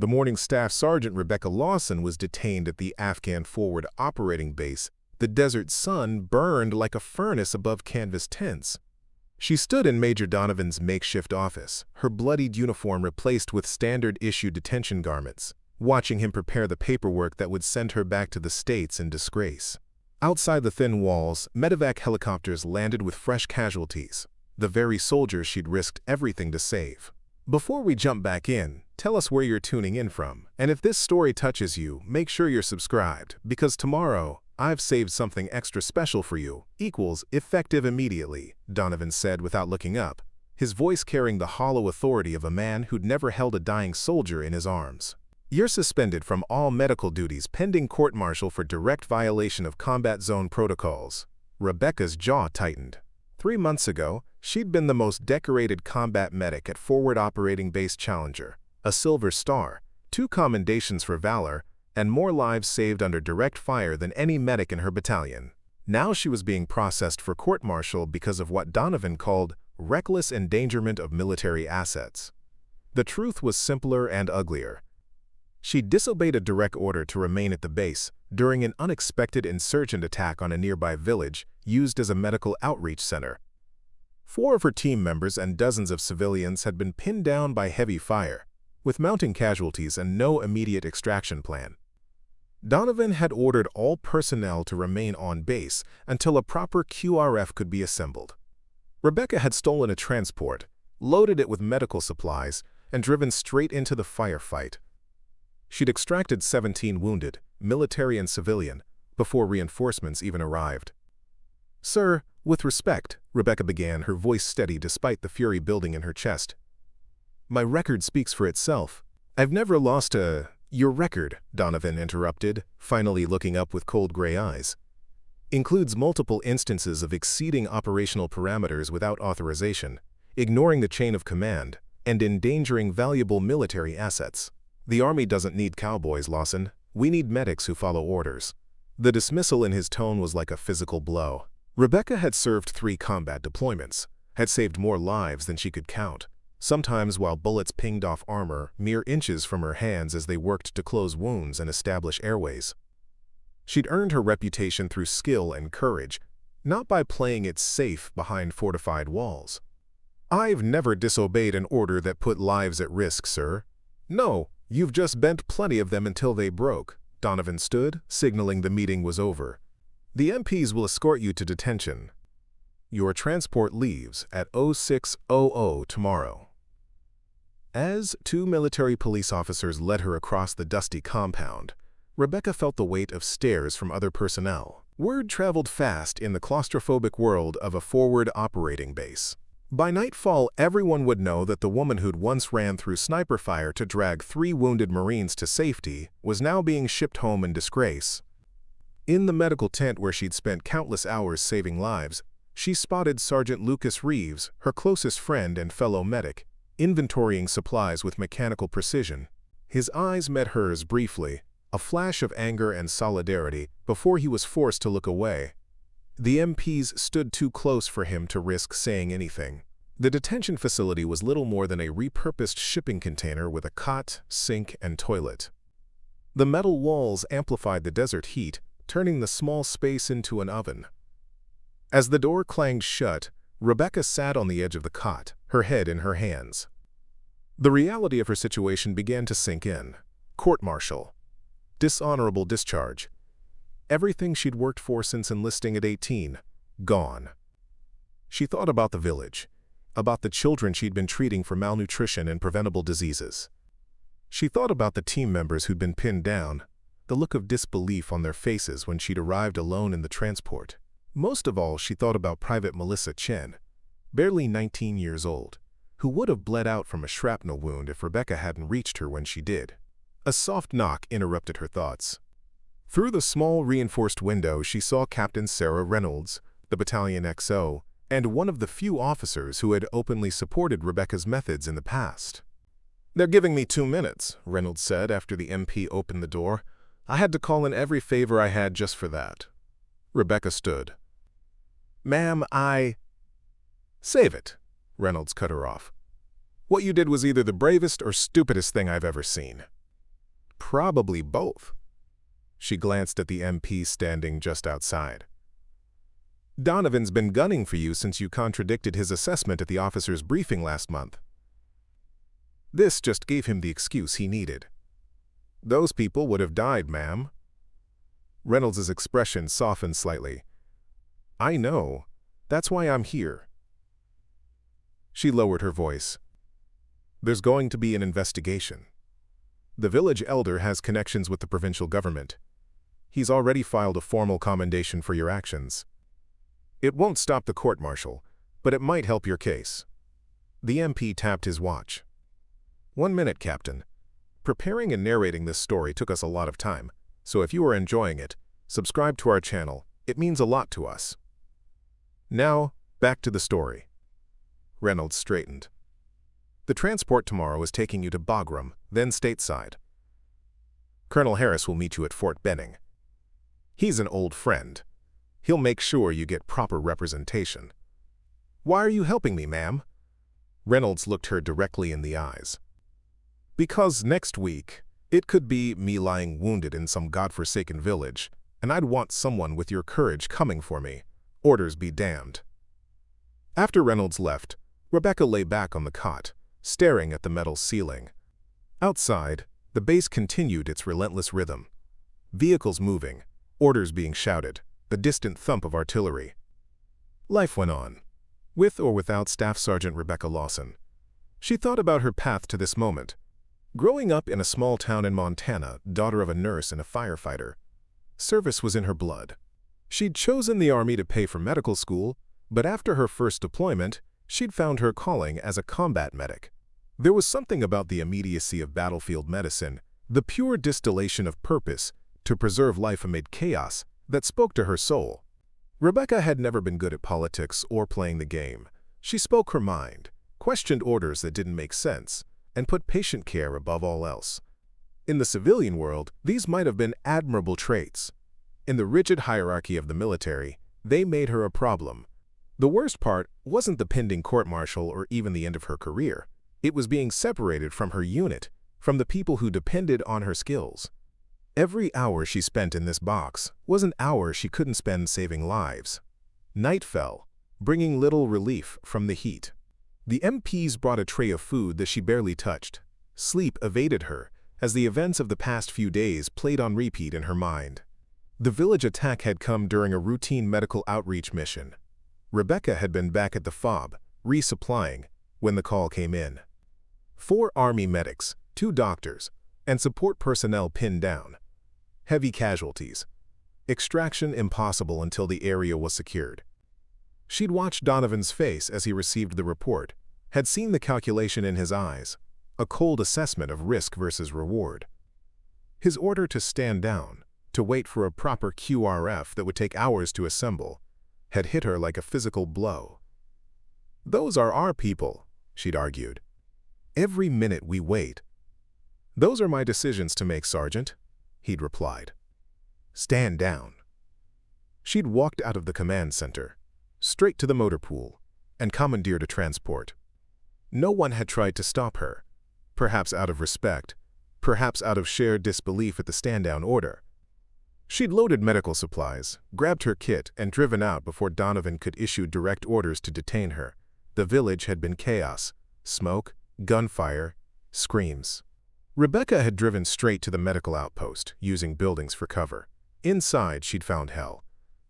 The morning Staff Sergeant Rebecca Lawson was detained at the Afghan forward operating base. The desert sun burned like a furnace above canvas tents. She stood in Major Donovan's makeshift office, her bloodied uniform replaced with standard-issue detention garments, watching him prepare the paperwork that would send her back to the States in disgrace. Outside the thin walls, medevac helicopters landed with fresh casualties, the very soldiers she'd risked everything to save. Before we jump back in, tell us where you're tuning in from, and if this story touches you, make sure you're subscribed, because tomorrow, I've saved something extra special for you. Equals effective immediately, Donovan said without looking up, his voice carrying the hollow authority of a man who'd never held a dying soldier in his arms. You're suspended from all medical duties pending court-martial for direct violation of combat zone protocols. Rebecca's jaw tightened. 3 months ago, she'd been the most decorated combat medic at Forward Operating Base Challenger, a Silver Star, 2 commendations for valor, and more lives saved under direct fire than any medic in her battalion. Now she was being processed for court-martial because of what Donovan called reckless endangerment of military assets. The truth was simpler and uglier. She disobeyed a direct order to remain at the base during an unexpected insurgent attack on a nearby village used as a medical outreach center. 4 of her team members and dozens of civilians had been pinned down by heavy fire, with mounting casualties and no immediate extraction plan. Donovan had ordered all personnel to remain on base until a proper QRF could be assembled. Rebecca had stolen a transport, loaded it with medical supplies, and driven straight into the firefight. She'd extracted 17 wounded, military and civilian, before reinforcements even arrived. "Sir, with respect," Rebecca began, her voice steady despite the fury building in her chest. "My record speaks for itself. I've never lost a—" "Your record," Donovan interrupted, finally looking up with cold gray eyes, "includes multiple instances of exceeding operational parameters without authorization, ignoring the chain of command, and endangering valuable military assets. The Army doesn't need cowboys, Lawson. We need medics who follow orders." The dismissal in his tone was like a physical blow. Rebecca had served 3 combat deployments, had saved more lives than she could count, sometimes while bullets pinged off armor mere inches from her hands as they worked to close wounds and establish airways. She'd earned her reputation through skill and courage, not by playing it safe behind fortified walls. "I've never disobeyed an order that put lives at risk, sir." "No, you've just bent plenty of them until they broke." Donovan stood, signaling the meeting was over. "The MPs will escort you to detention. Your transport leaves at 06:00 tomorrow." As 2 military police officers led her across the dusty compound, Rebecca felt the weight of stares from other personnel. Word traveled fast in the claustrophobic world of a forward operating base. By nightfall, everyone would know that the woman who'd once ran through sniper fire to drag 3 wounded Marines to safety was now being shipped home in disgrace. In the medical tent where she'd spent countless hours saving lives, she spotted Sergeant Lucas Reeves, her closest friend and fellow medic, inventorying supplies with mechanical precision. His eyes met hers briefly, a flash of anger and solidarity, before he was forced to look away. The MPs stood too close for him to risk saying anything. The detention facility was little more than a repurposed shipping container with a cot, sink, and toilet. The metal walls amplified the desert heat, turning the small space into an oven. As the door clanged shut, Rebecca sat on the edge of the cot, her head in her hands. The reality of her situation began to sink in. Court-martial. Dishonorable discharge. Everything she'd worked for since enlisting at 18, gone. She thought about the village, about the children she'd been treating for malnutrition and preventable diseases. She thought about the team members who'd been pinned down, the look of disbelief on their faces when she'd arrived alone in the transport. Most of all, she thought about Private Melissa Chen, barely 19 years old, who would have bled out from a shrapnel wound if Rebecca hadn't reached her when she did. A soft knock interrupted her thoughts. Through the small reinforced window, she saw Captain Sarah Reynolds, the battalion XO, and one of the few officers who had openly supported Rebecca's methods in the past. "They're giving me 2 minutes, Reynolds said after the MP opened the door. "I had to call in every favor I had just for that." Rebecca stood. "Ma'am, "Save it," Reynolds cut her off. "What you did was either the bravest or stupidest thing I've ever seen." Probably both. She glanced at the MP standing just outside. Donovan's been gunning for you since you contradicted his assessment at the officer's briefing last month. This just gave him the excuse he needed. Those people would have died, ma'am. Reynolds's expression softened slightly. I know. That's why I'm here. She lowered her voice. There's going to be an investigation. The village elder has connections with the provincial government. He's already filed a formal commendation for your actions. It won't stop the court-martial, but it might help your case. The MP tapped his watch. 1 minute, Captain. Preparing and narrating this story took us a lot of time, so if you are enjoying it, subscribe to our channel. It means a lot to us. Now, back to the story. Reynolds straightened. The transport tomorrow is taking you to Bagram, then stateside. Colonel Harris will meet you at Fort Benning. He's an old friend. He'll make sure you get proper representation. Why are you helping me, ma'am? Reynolds looked her directly in the eyes. Because next week, it could be me lying wounded in some godforsaken village, and I'd want someone with your courage coming for me. Orders be damned. After Reynolds left, Rebecca lay back on the cot, staring at the metal ceiling. Outside, the base continued its relentless rhythm. Vehicles moving, orders being shouted, the distant thump of artillery. Life went on, with or without Staff Sergeant Rebecca Lawson. She thought about her path to this moment. Growing up in a small town in Montana, daughter of a nurse and a firefighter, service was in her blood. She'd chosen the Army to pay for medical school, but after her first deployment, she'd found her calling as a combat medic. There was something about the immediacy of battlefield medicine, the pure distillation of purpose to preserve life amid chaos, that spoke to her soul. Rebecca had never been good at politics or playing the game. She spoke her mind, questioned orders that didn't make sense, and put patient care above all else. In the civilian world, these might have been admirable traits. In the rigid hierarchy of the military, they made her a problem. The worst part wasn't the pending court-martial or even the end of her career. It was being separated from her unit, from the people who depended on her skills. Every hour she spent in this box was an hour she couldn't spend saving lives. Night fell, bringing little relief from the heat. The MPs brought a tray of food that she barely touched. Sleep evaded her as the events of the past few days played on repeat in her mind. The village attack had come during a routine medical outreach mission. Rebecca had been back at the FOB, resupplying, when the call came in. 4 Army medics, 2 doctors, and support personnel pinned down. Heavy casualties. Extraction impossible until the area was secured. She'd watched Donovan's face as he received the report, had seen the calculation in his eyes, a cold assessment of risk versus reward. His order to stand down, to wait for a proper QRF that would take hours to assemble, had hit her like a physical blow. Those are our people, she'd argued. Every minute we wait. Those are my decisions to make, Sergeant, he'd replied. Stand down. She'd walked out of the command center, straight to the motor pool, and commandeered a transport. No one had tried to stop her, perhaps out of respect, perhaps out of shared disbelief at the stand-down order. She'd loaded medical supplies, grabbed her kit, and driven out before Donovan could issue direct orders to detain her. The village had been chaos, smoke, gunfire, screams. Rebecca had driven straight to the medical outpost, using buildings for cover. Inside, she'd found hell.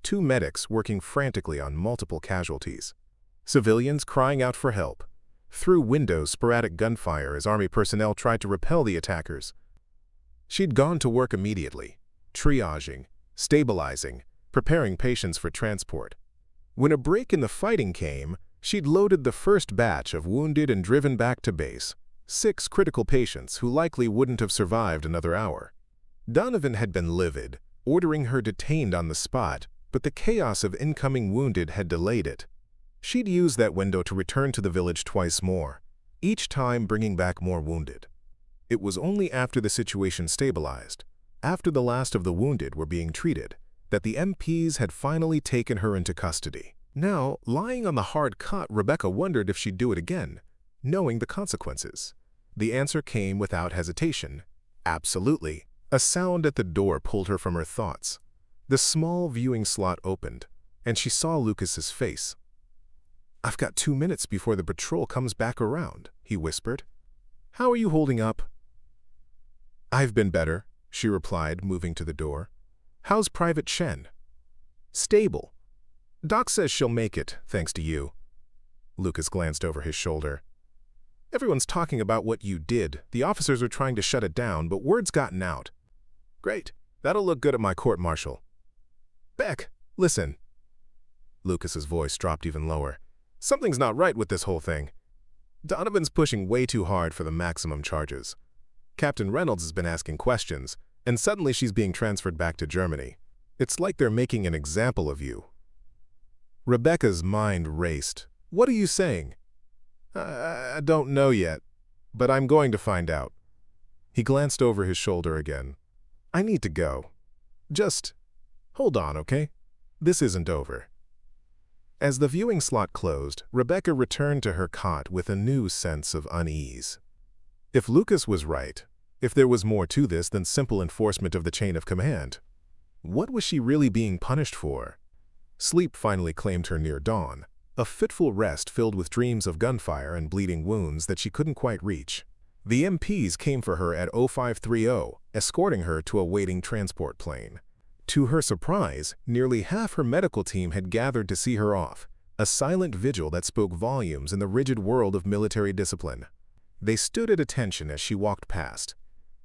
2 medics working frantically on multiple casualties. Civilians crying out for help. Through windows, sporadic gunfire as Army personnel tried to repel the attackers. She'd gone to work immediately, triaging, stabilizing, preparing patients for transport. When a break in the fighting came, she'd loaded the first batch of wounded and driven back to base. 6 critical patients who likely wouldn't have survived another hour. Donovan had been livid, ordering her detained on the spot, but the chaos of incoming wounded had delayed it. She'd used that window to return to the village twice more, each time bringing back more wounded. It was only after the situation stabilized, after the last of the wounded were being treated, that the MPs had finally taken her into custody. Now, lying on the hard cot, Rebecca wondered if she'd do it again, knowing the consequences. The answer came without hesitation. Absolutely. A sound at the door pulled her from her thoughts. The small viewing slot opened, and she saw Lucas's face. "I've got 2 minutes before the patrol comes back around," he whispered. "How are you holding up?" "I've been better," she replied, moving to the door. "How's Private Chen?" "Stable. Doc says she'll make it, thanks to you." Lucas glanced over his shoulder. "Everyone's talking about what you did. The officers are trying to shut it down, but word's gotten out." "Great. That'll look good at my court-martial." "Beck, listen." Lucas's voice dropped even lower. "Something's not right with this whole thing. Donovan's pushing way too hard for the maximum charges. Captain Reynolds has been asking questions, and suddenly she's being transferred back to Germany. It's like they're making an example of you." Rebecca's mind raced. "What are you saying?" I don't know yet, but I'm going to find out." He glanced over his shoulder again. "I need to go. Just hold on, okay? This isn't over." As the viewing slot closed, Rebecca returned to her cot with a new sense of unease. If Lucas was right, if there was more to this than simple enforcement of the chain of command, what was she really being punished for? Sleep finally claimed her near dawn, a fitful rest filled with dreams of gunfire and bleeding wounds that she couldn't quite reach. The MPs came for her at 0530, escorting her to a waiting transport plane. To her surprise, nearly half her medical team had gathered to see her off, a silent vigil that spoke volumes in the rigid world of military discipline. They stood at attention as she walked past,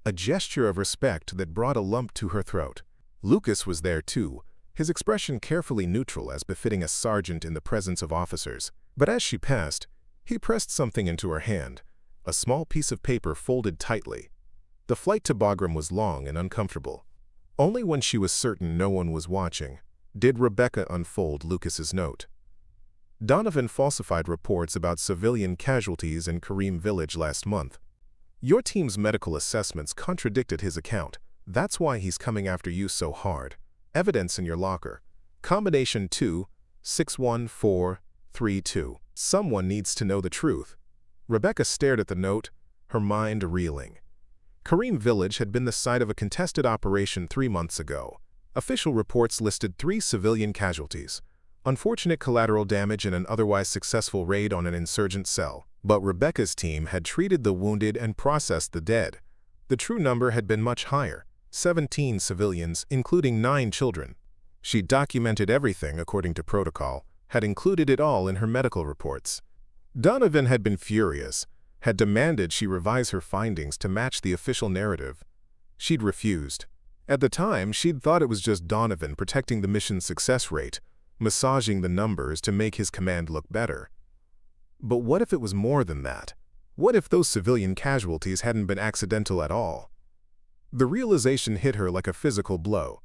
a gesture of respect that brought a lump to her throat. Lucas was there too, his expression carefully neutral as befitting a sergeant in the presence of officers. But as she passed, he pressed something into her hand, a small piece of paper folded tightly. The flight to Bagram was long and uncomfortable. Only when she was certain no one was watching did Rebecca unfold Lucas's note. "Donovan falsified reports about civilian casualties in Karim village last month. Your team's medical assessments contradicted his account. That's why he's coming after you so hard. Evidence in your locker. Combination 2-61432. Someone needs to know the truth." Rebecca stared at the note, her mind reeling. Karim village had been the site of a contested operation 3 months ago. Official reports listed 3 civilian casualties, unfortunate collateral damage in an otherwise successful raid on an insurgent cell. But Rebecca's team had treated the wounded and processed the dead. The true number had been much higher, 17 civilians, including 9 children. She documented everything according to protocol, had included it all in her medical reports. Donovan had been furious, had demanded she revise her findings to match the official narrative. She'd refused. At the time, she'd thought it was just Donovan protecting the mission's success rate, massaging the numbers to make his command look better. But what if it was more than that? What if those civilian casualties hadn't been accidental at all? The realization hit her like a physical blow.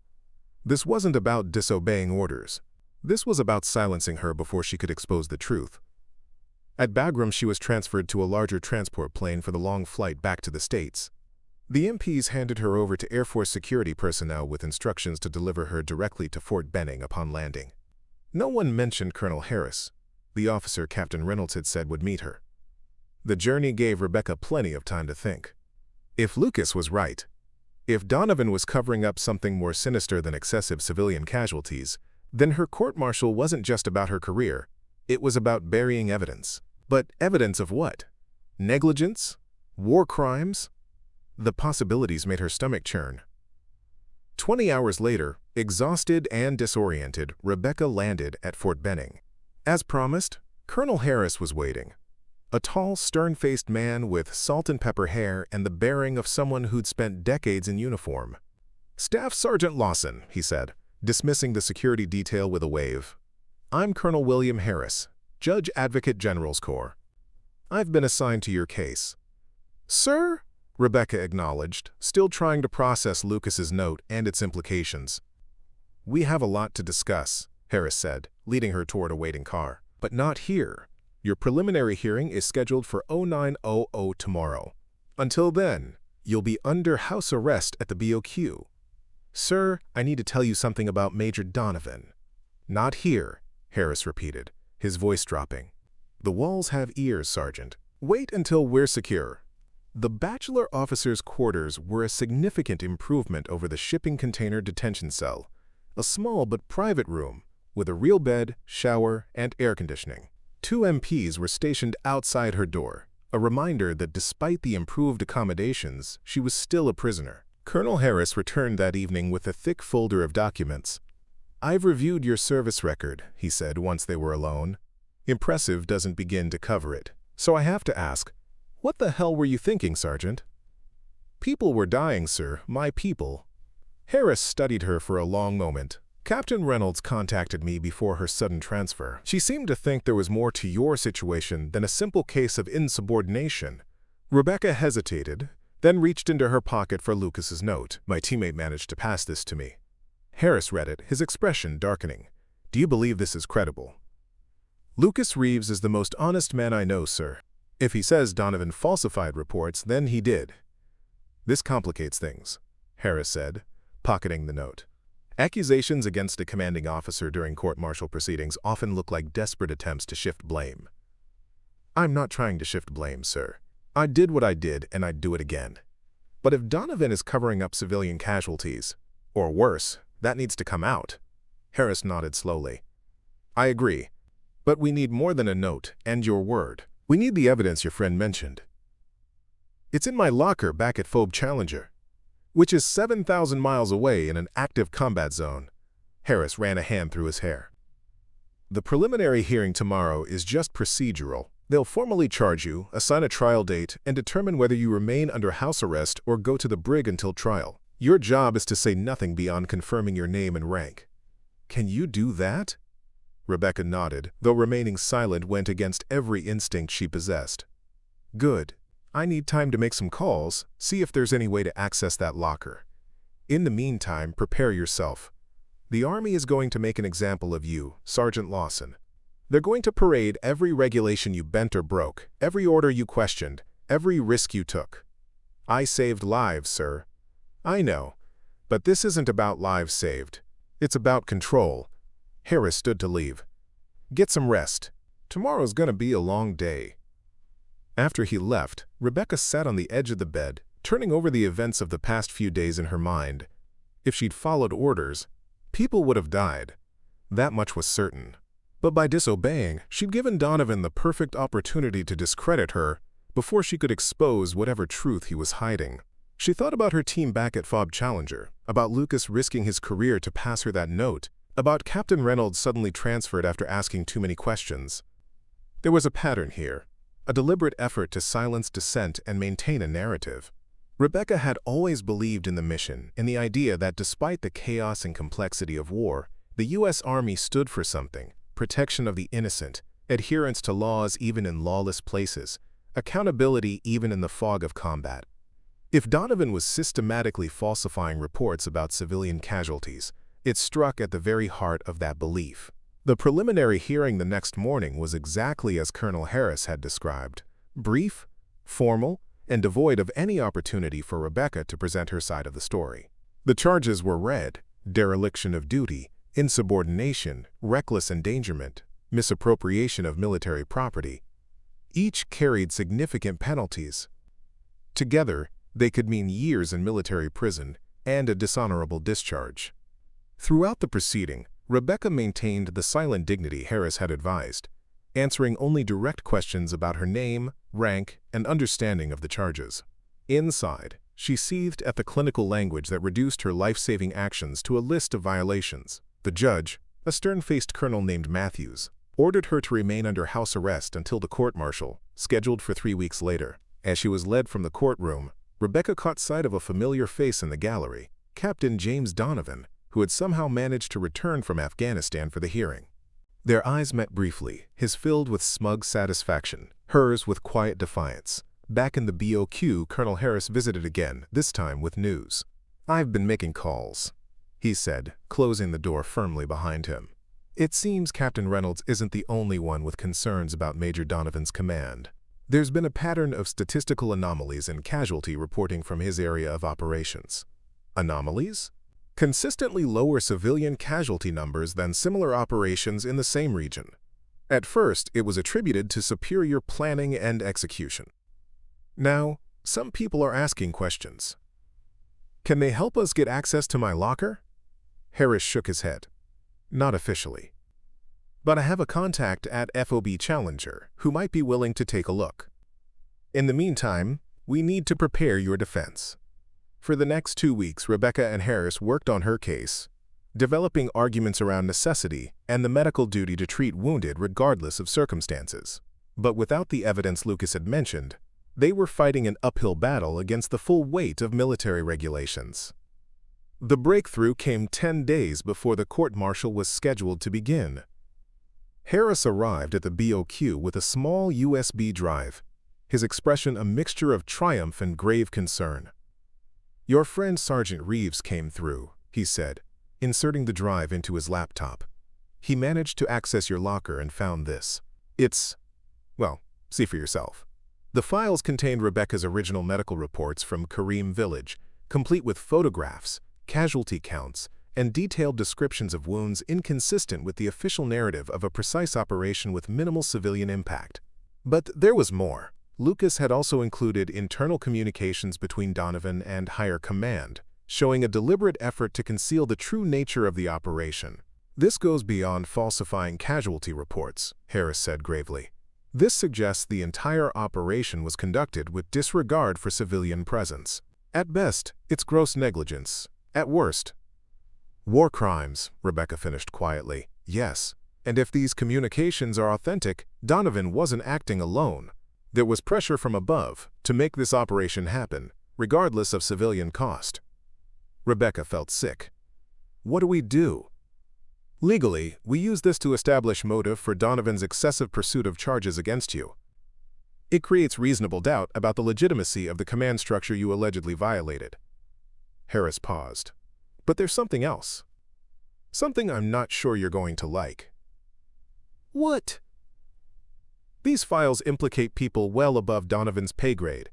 This wasn't about disobeying orders. This was about silencing her before she could expose the truth. At Bagram, she was transferred to a larger transport plane for the long flight back to the States. The MPs handed her over to Air Force security personnel with instructions to deliver her directly to Fort Benning upon landing. No one mentioned Colonel Harris, the officer Captain Reynolds had said would meet her. The journey gave Rebecca plenty of time to think. If Lucas was right, if Donovan was covering up something more sinister than excessive civilian casualties, then her court-martial wasn't just about her career, it was about burying evidence. But evidence of what? Negligence? War crimes? The possibilities made her stomach churn. 20 hours later, exhausted and disoriented, Rebecca landed at Fort Benning. As promised, Colonel Harris was waiting. A tall, stern-faced man with salt and pepper hair and the bearing of someone who'd spent decades in uniform. "Staff Sergeant Lawson," he said, dismissing the security detail with a wave. "I'm Colonel William Harris, Judge Advocate General's Corps. I've been assigned to your case." "Sir?" Rebecca acknowledged, still trying to process Lucas's note and its implications. "We have a lot to discuss," Harris said, leading her toward a waiting car. "But not here. Your preliminary hearing is scheduled for 0900 tomorrow. Until then, you'll be under house arrest at the BOQ. Sir, I need to tell you something about Major Donovan." "Not here," Harris repeated, his voice dropping. "The walls have ears, Sergeant. Wait until we're secure." The bachelor officers' quarters were a significant improvement over the shipping container detention cell, a small but private room with a real bed, shower, and air conditioning. 2 MPs were stationed outside her door, a reminder that despite the improved accommodations, she was still a prisoner. Colonel Harris returned that evening with a thick folder of documents. "I've reviewed your service record," he said once they were alone. "Impressive doesn't begin to cover it. So I have to ask, what the hell were you thinking, Sergeant?" "People were dying, sir, my people." Harris studied her for a long moment. "Captain Reynolds contacted me before her sudden transfer. She seemed to think there was more to your situation than a simple case of insubordination." Rebecca hesitated, then reached into her pocket for Lucas's note. "My teammate managed to pass this to me." Harris read it, his expression darkening. "Do you believe this is credible?" "Lucas Reeves is the most honest man I know, sir. If he says Donovan falsified reports, then he did." "This complicates things," Harris said, pocketing the note. "Accusations against a commanding officer during court-martial proceedings often look like desperate attempts to shift blame." "I'm not trying to shift blame, sir. I did what I did, and I'd do it again. But if Donovan is covering up civilian casualties, or worse, that needs to come out." Harris nodded slowly. "I agree. But we need more than a note and your word. We need the evidence your friend mentioned." "It's in my locker back at Phobe Challenger, which is 7,000 miles away in an active combat zone." Harris ran a hand through his hair. "The preliminary hearing tomorrow is just procedural. They'll formally charge you, assign a trial date, and determine whether you remain under house arrest or go to the brig until trial. Your job is to say nothing beyond confirming your name and rank." "Can you do that?" Rebecca nodded, though remaining silent went against every instinct she possessed. "Good. I need time to make some calls, see if there's any way to access that locker. In the meantime, prepare yourself. The Army is going to make an example of you, Sergeant Lawson. They're going to parade every regulation you bent or broke, every order you questioned, every risk you took. I saved lives, sir. I know, but this isn't about lives saved. It's about control." Harris stood to leave. "Get some rest. Tomorrow's gonna be a long day." After he left, Rebecca sat on the edge of the bed, turning over the events of the past few days in her mind. If she'd followed orders, people would have died. That much was certain. But by disobeying, she'd given Donovan the perfect opportunity to discredit her before she could expose whatever truth he was hiding. She thought about her team back at Phobe Challenger, about Lucas risking his career to pass her that note, about Captain Reynolds suddenly transferred after asking too many questions. There was a pattern here, a deliberate effort to silence dissent and maintain a narrative. Rebecca had always believed in the mission, in the idea that despite the chaos and complexity of war, the U.S. Army stood for something: protection of the innocent, adherence to laws even in lawless places, accountability even in the fog of combat. If Donovan was systematically falsifying reports about civilian casualties, it struck at the very heart of that belief. The preliminary hearing the next morning was exactly as Colonel Harris had described: brief, formal, and devoid of any opportunity for Rebecca to present her side of the story. The charges were read: dereliction of duty, insubordination, reckless endangerment, misappropriation of military property. Each carried significant penalties. Together, they could mean years in military prison and a dishonorable discharge. Throughout the proceeding, Rebecca maintained the silent dignity Harris had advised, answering only direct questions about her name, rank, and understanding of the charges. Inside, she seethed at the clinical language that reduced her life-saving actions to a list of violations. The judge, a stern-faced colonel named Matthews, ordered her to remain under house arrest until the court-martial, scheduled for 3 weeks later. As she was led from the courtroom, Rebecca caught sight of a familiar face in the gallery: Captain James Donovan, who had somehow managed to return from Afghanistan for the hearing. Their eyes met briefly, his filled with smug satisfaction, hers with quiet defiance. Back in the BOQ, Colonel Harris visited again, this time with news. "I've been making calls," he said, closing the door firmly behind him. "It seems Captain Reynolds isn't the only one with concerns about Major Donovan's command. There's been a pattern of statistical anomalies in casualty reporting from his area of operations." "Anomalies?" "Consistently lower civilian casualty numbers than similar operations in the same region. At first, it was attributed to superior planning and execution. Now, Some people are asking questions. Can they help us get access to my locker? Harris shook his head. Not officially. But I have a contact at FOB Challenger who might be willing to take a look. In the meantime, we need to prepare your defense. For the next 2 weeks, Rebecca and Harris worked on her case, developing arguments around necessity and the medical duty to treat wounded regardless of circumstances. But without the evidence Lucas had mentioned, they were fighting an uphill battle against the full weight of military regulations. The breakthrough came 10 days before the court-martial was scheduled to begin. Harris arrived at the BOQ with a small USB drive, his expression a mixture of triumph and grave concern. "Your friend Sergeant Reeves came through," he said, inserting the drive into his laptop. "He managed to access your locker and found this. Well, see for yourself." The files contained Rebecca's original medical reports from Kareem Village, complete with photographs, casualty counts, and detailed descriptions of wounds inconsistent with the official narrative of a precise operation with minimal civilian impact. But there was more. Lucas had also included internal communications between Donovan and higher command, showing a deliberate effort to conceal the true nature of the operation. "This goes beyond falsifying casualty reports," Harris said gravely. "This suggests the entire operation was conducted with disregard for civilian presence. At best, it's gross negligence. At worst, war crimes," Rebecca finished quietly. "Yes, and if these communications are authentic, Donovan wasn't acting alone. There was pressure from above to make this operation happen, regardless of civilian cost." Rebecca felt sick. "What do we do?" "Legally, we use this to establish motive for Donovan's excessive pursuit of charges against you. It creates reasonable doubt about the legitimacy of the command structure you allegedly violated." Harris paused. "But there's something else. Something I'm not sure you're going to like." "What?" "These files implicate people well above Donovan's pay grade.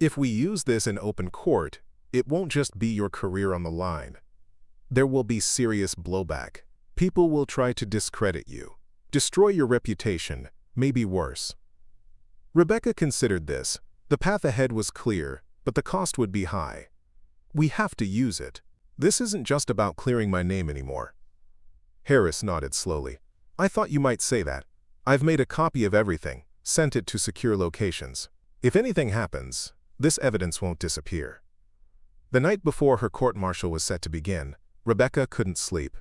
If we use this in open court, it won't just be your career on the line. There will be serious blowback. People will try to discredit you, destroy your reputation, maybe worse." Rebecca considered this. The path ahead was clear, but the cost would be high. "We have to use it. This isn't just about clearing my name anymore." Harris nodded slowly. "I thought you might say that. I've made a copy of everything, sent it to secure locations. If anything happens, this evidence won't disappear." The night before her court-martial was set to begin, Rebecca couldn't sleep.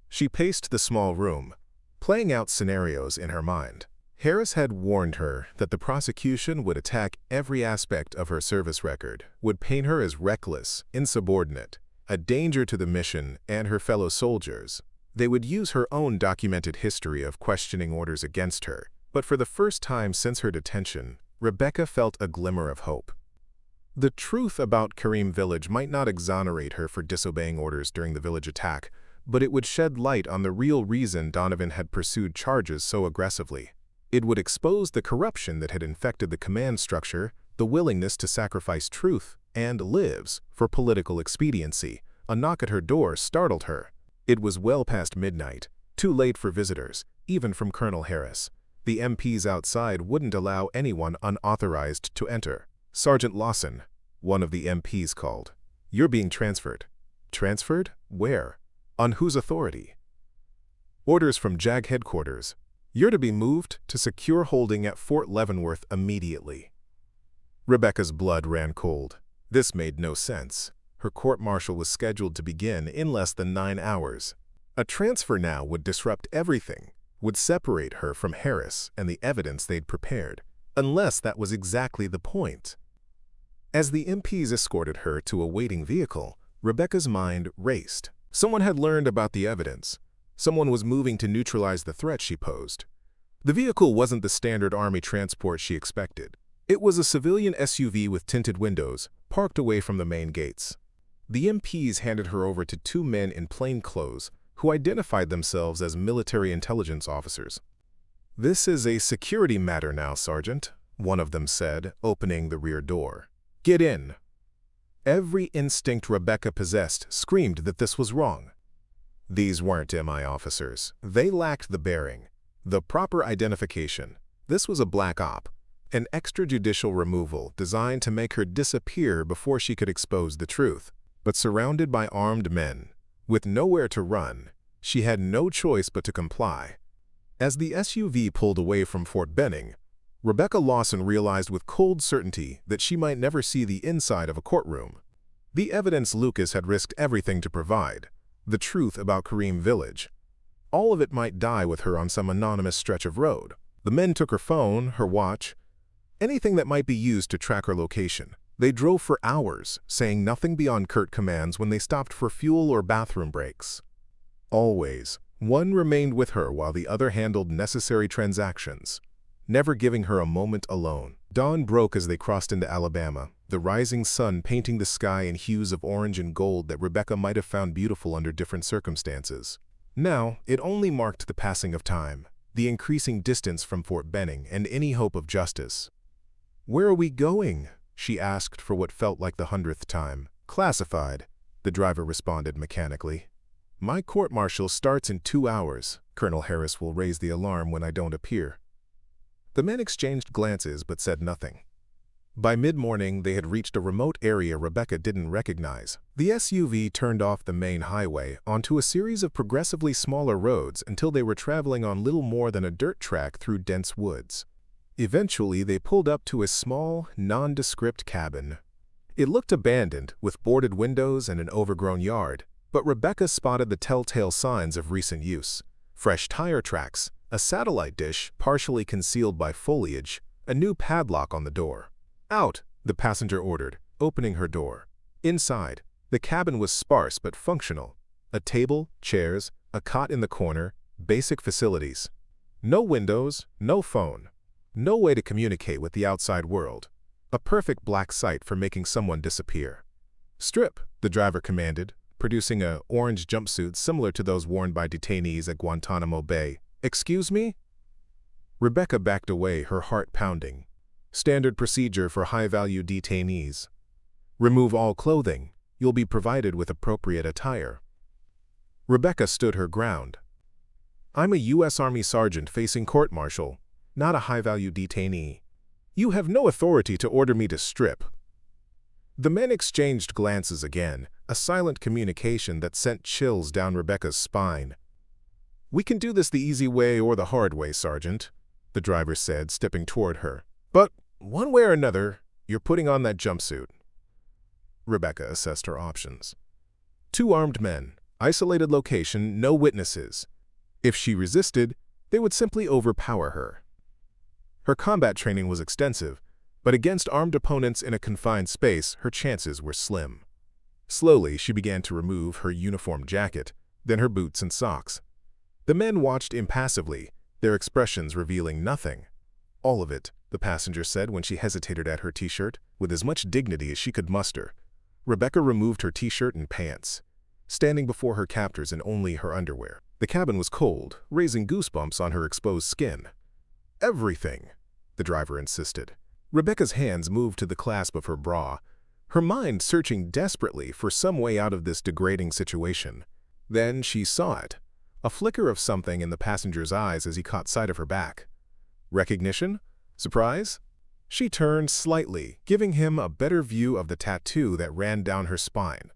She paced the small room, playing out scenarios in her mind. Harris had warned her that the prosecution would attack every aspect of her service record, would paint her as reckless, insubordinate, a danger to the mission and her fellow soldiers. They would use her own documented history of questioning orders against her. But for the first time since her detention, Rebecca felt a glimmer of hope. The truth about Kareem Village might not exonerate her for disobeying orders during the village attack, but it would shed light on the real reason Donovan had pursued charges so aggressively. It would expose the corruption that had infected the command structure, the willingness to sacrifice truth and lives for political expediency. A knock at her door startled her. It was well past midnight, too late for visitors, even from Colonel Harris. The MPs outside wouldn't allow anyone unauthorized to enter. "Sergeant Lawson," one of the MPs called. "You're being transferred." "Transferred? Where? On whose authority?" "Orders from JAG headquarters. You're to be moved to secure holding at Fort Leavenworth immediately." Rebecca's blood ran cold. This made no sense. Her court-martial was scheduled to begin in less than 9 hours. A transfer now would disrupt everything, would separate her from Harris and the evidence they'd prepared, unless that was exactly the point. As the MPs escorted her to a waiting vehicle, Rebecca's mind raced. Someone had learned about the evidence. Someone was moving to neutralize the threat she posed. The vehicle wasn't the standard Army transport she expected. It was a civilian SUV with tinted windows, parked away from the main gates. The MPs handed her over to 2 men in plain clothes who identified themselves as military intelligence officers. "This is a security matter now, Sergeant," one of them said, opening the rear door. "Get in." Every instinct Rebecca possessed screamed that this was wrong. These weren't MI officers. They lacked the bearing, the proper identification. This was a black op, an extrajudicial removal designed to make her disappear before she could expose the truth. But surrounded by armed men, with nowhere to run, she had no choice but to comply. As the SUV pulled away from Fort Benning, Rebecca Lawson realized with cold certainty that she might never see the inside of a courtroom. The evidence Lucas had risked everything to provide, the truth about Kareem Village. All of it might die with her on some anonymous stretch of road. The men took her phone, her watch, anything that might be used to track her location. They drove for hours, saying nothing beyond curt commands when they stopped for fuel or bathroom breaks. Always, one remained with her while the other handled necessary transactions, never giving her a moment alone. Dawn broke as they crossed into Alabama, the rising sun painting the sky in hues of orange and gold that Rebecca might have found beautiful under different circumstances. Now, it only marked the passing of time, the increasing distance from Fort Benning, and any hope of justice. "Where are we going?" she asked for what felt like the 100th time. "Classified," the driver responded mechanically. "My court-martial starts in 2 hours. Colonel Harris will raise the alarm when I don't appear." The men exchanged glances but said nothing. By mid-morning, they had reached a remote area Rebecca didn't recognize. The SUV turned off the main highway onto a series of progressively smaller roads until they were traveling on little more than a dirt track through dense woods. Eventually, they pulled up to a small, nondescript cabin. It looked abandoned, with boarded windows and an overgrown yard, but Rebecca spotted the telltale signs of recent use: fresh tire tracks, a satellite dish partially concealed by foliage, a new padlock on the door. "Out," the passenger ordered, opening her door. Inside, the cabin was sparse but functional. A table, chairs, a cot in the corner, basic facilities. No windows, no phone. No way to communicate with the outside world. A perfect black site for making someone disappear. "Strip," the driver commanded, producing an orange jumpsuit similar to those worn by detainees at Guantanamo Bay. "Excuse me?" Rebecca backed away, her heart pounding. "Standard procedure for high-value detainees. Remove all clothing. You'll be provided with appropriate attire." Rebecca stood her ground. "I'm a U.S. Army sergeant facing court-martial, not a high-value detainee. You have no authority to order me to strip." The men exchanged glances again, a silent communication that sent chills down Rebecca's spine. "We can do this the easy way or the hard way, Sergeant," the driver said, stepping toward her. "But one way or another, you're putting on that jumpsuit." Rebecca assessed her options. 2 armed men, isolated location, no witnesses. If she resisted, they would simply overpower her. Her combat training was extensive, but against armed opponents in a confined space, her chances were slim. Slowly, she began to remove her uniform jacket, then her boots and socks. The men watched impassively, their expressions revealing nothing. "All of it," the passenger said when she hesitated at her t-shirt, with as much dignity as she could muster. Rebecca removed her t-shirt and pants, standing before her captors in only her underwear. The cabin was cold, raising goosebumps on her exposed skin. "Everything," the driver insisted. Rebecca's hands moved to the clasp of her bra, her mind searching desperately for some way out of this degrading situation. Then she saw it, a flicker of something in the passenger's eyes as he caught sight of her back. Recognition? Surprise? She turned slightly, giving him a better view of the tattoo that ran down her spine.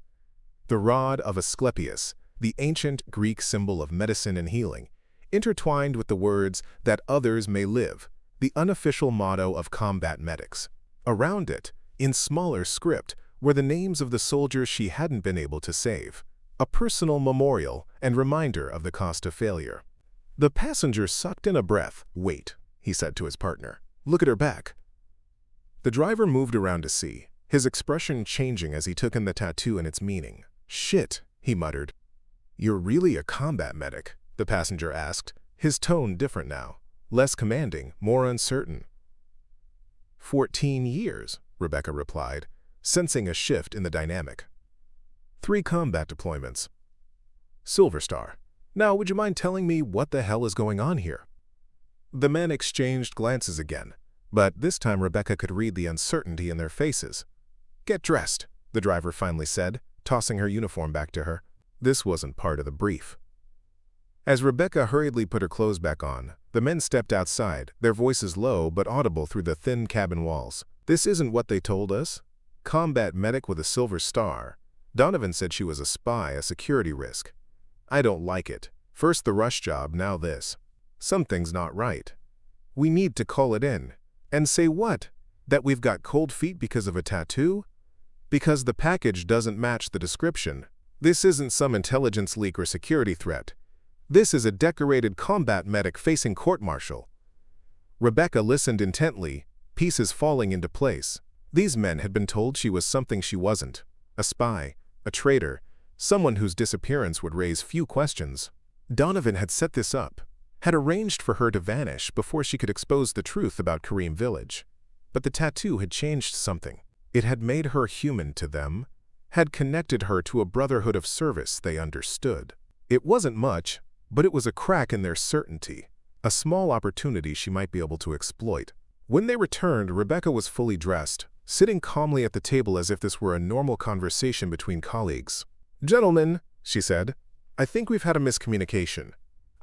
The rod of Asclepius, the ancient Greek symbol of medicine and healing, intertwined with the words "that others may live," the unofficial motto of combat medics. Around it, in smaller script, were the names of the soldiers she hadn't been able to save, a personal memorial and reminder of the cost of failure. The passenger sucked in a breath. "Wait," he said to his partner. "Look at her back." The driver moved around to see, his expression changing as he took in the tattoo and its meaning. "Shit," he muttered. "You're really a combat medic?" the passenger asked, his tone different now, less commanding, more uncertain. 14 years, Rebecca replied, sensing a shift in the dynamic. 3 combat deployments. Silver Star. Now, would you mind telling me what the hell is going on here? The men exchanged glances again, but this time Rebecca could read the uncertainty in their faces. "Get dressed," the driver finally said, tossing her uniform back to her. This wasn't part of the brief. As Rebecca hurriedly put her clothes back on, the men stepped outside, their voices low but audible through the thin cabin walls. "This isn't what they told us. Combat medic with a silver star. Donovan said she was a spy, a security risk. I don't like it. First the rush job, now this. Something's not right. We need to call it in." "And say what? That we've got cold feet because of a tattoo? Because the package doesn't match the description. This isn't some intelligence leak or security threat. This is a decorated combat medic facing court-martial." Rebecca listened intently, pieces falling into place. These men had been told she was something she wasn't. A spy, a traitor, someone whose disappearance would raise few questions. Donovan had set this up, had arranged for her to vanish before she could expose the truth about Kareem Village. But the tattoo had changed something. It had made her human to them, had connected her to a brotherhood of service they understood. It wasn't much, but it was a crack in their certainty, a small opportunity she might be able to exploit. When they returned, Rebecca was fully dressed, sitting calmly at the table as if this were a normal conversation between colleagues. "Gentlemen," she said, "I think we've had a miscommunication.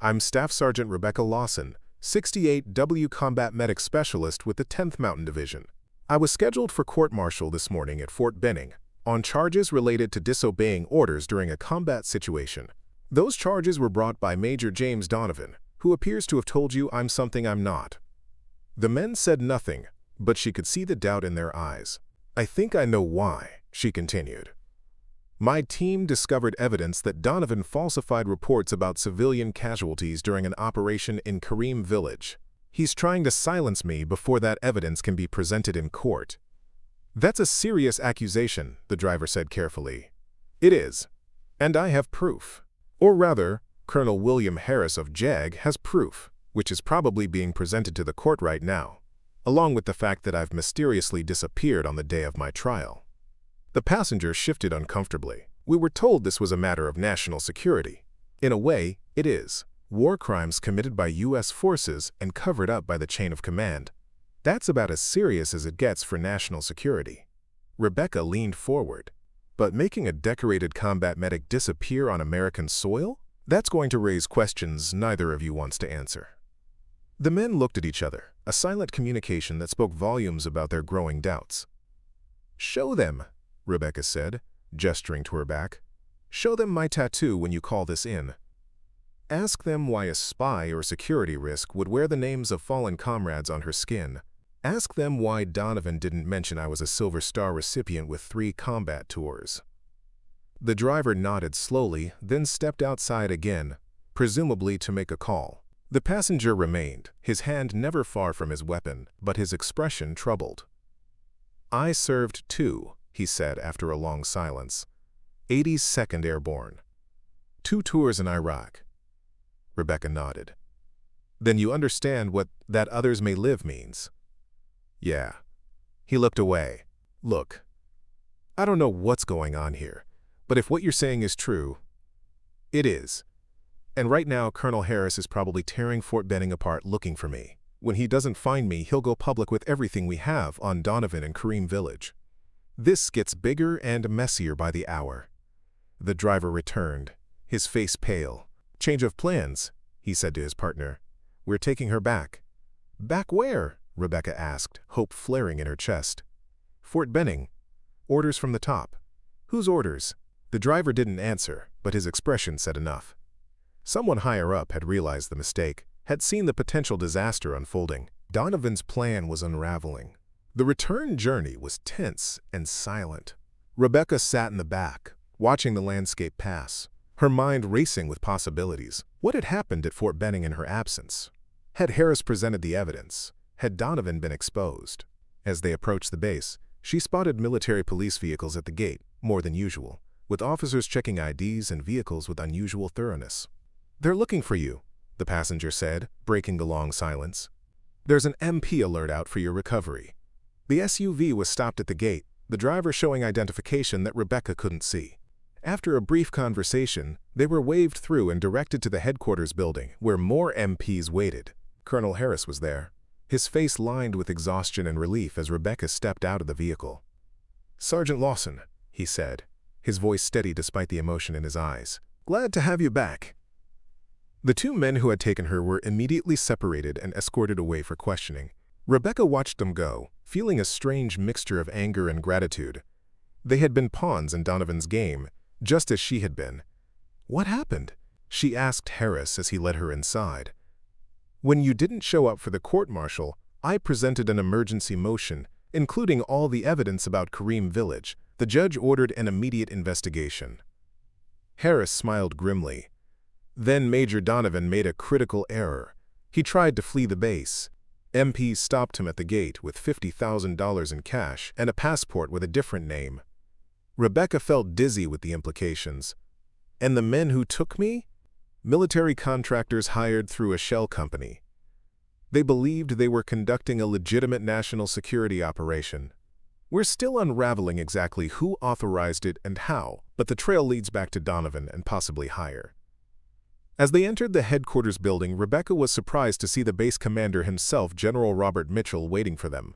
I'm Staff Sergeant Rebecca Lawson, 68W Combat Medic Specialist with the 10th Mountain Division. I was scheduled for court-martial this morning at Fort Benning on charges related to disobeying orders during a combat situation. Those charges were brought by Major Donovan, who appears to have told you I'm something I'm not." The men said nothing, but she could see the doubt in their eyes. "I think I know why," she continued. "My team discovered evidence that Donovan falsified reports about civilian casualties during an operation in Kareem Village. He's trying to silence me before that evidence can be presented in court." "That's a serious accusation," the driver said carefully. "It is, and I have proof. Or rather, Colonel William Harris of JAG has proof, which is probably being presented to the court right now, along with the fact that I've mysteriously disappeared on the day of my trial." The passenger shifted uncomfortably. "We were told this was a matter of national security. In a way, it is. War crimes committed by U.S. forces and covered up by the chain of command. That's about as serious as it gets for national security." Rebecca leaned forward. "But making a decorated combat medic disappear on American soil? That's going to raise questions neither of you wants to answer." The men looked at each other, a silent communication that spoke volumes about their growing doubts. "Show them," Rebecca said, gesturing to her back. "Show them my tattoo when you call this in. Ask them why a spy or security risk would wear the names of fallen comrades on her skin. Ask them why Donovan didn't mention I was a Silver Star recipient with 3 combat tours." The driver nodded slowly, then stepped outside again, presumably to make a call. The passenger remained, his hand never far from his weapon, but his expression troubled. "I served too," he said after a long silence. 82nd Airborne. 2 tours in Iraq." Rebecca nodded. "Then you understand what that others may live means?" "Yeah." He looked away. "Look, I don't know what's going on here, but if what you're saying is true, it is. And right now, Colonel Harris is probably tearing Fort Benning apart looking for me. When he doesn't find me, he'll go public with everything we have on Donovan and Kareem Village. This gets bigger and messier by the hour." The driver returned, his face pale. "Change of plans," he said to his partner. "We're taking her back." "Back where?" Rebecca asked, hope flaring in her chest. "Fort Benning. Orders from the top." "Whose orders?" The driver didn't answer, but his expression said enough. Someone higher up had realized the mistake, had seen the potential disaster unfolding. Donovan's plan was unraveling. The return journey was tense and silent. Rebecca sat in the back, watching the landscape pass, her mind racing with possibilities. What had happened at Fort Benning in her absence? Had Harris presented the evidence? Had Donovan been exposed? As they approached the base, she spotted military police vehicles at the gate, more than usual, with officers checking IDs and vehicles with unusual thoroughness. "They're looking for you," the passenger said, breaking the long silence. "There's an MP alert out for your recovery." The SUV was stopped at the gate, the driver showing identification that Rebecca couldn't see. After a brief conversation, they were waved through and directed to the headquarters building, where more MPs waited. Colonel Harris was there, his face lined with exhaustion and relief as Rebecca stepped out of the vehicle. "Sergeant Lawson," he said, his voice steady despite the emotion in his eyes. "Glad to have you back." The two men who had taken her were immediately separated and escorted away for questioning. Rebecca watched them go, feeling a strange mixture of anger and gratitude. They had been pawns in Donovan's game, just as she had been. "What happened?" she asked Harris as he led her inside. "When you didn't show up for the court-martial, I presented an emergency motion, including all the evidence about Kareem Village. The judge ordered an immediate investigation." Harris smiled grimly. Then Major Donovan made a critical error. He tried to flee the base. MPs stopped him at the gate with $50,000 in cash and a passport with a different name. Rebecca felt dizzy with the implications. "And the men who took me?" "Military contractors hired through a shell company. They believed they were conducting a legitimate national security operation. We're still unraveling exactly who authorized it and how, but the trail leads back to Donovan and possibly higher." As they entered the headquarters building, Rebecca was surprised to see the base commander himself, General Robert Mitchell, waiting for them.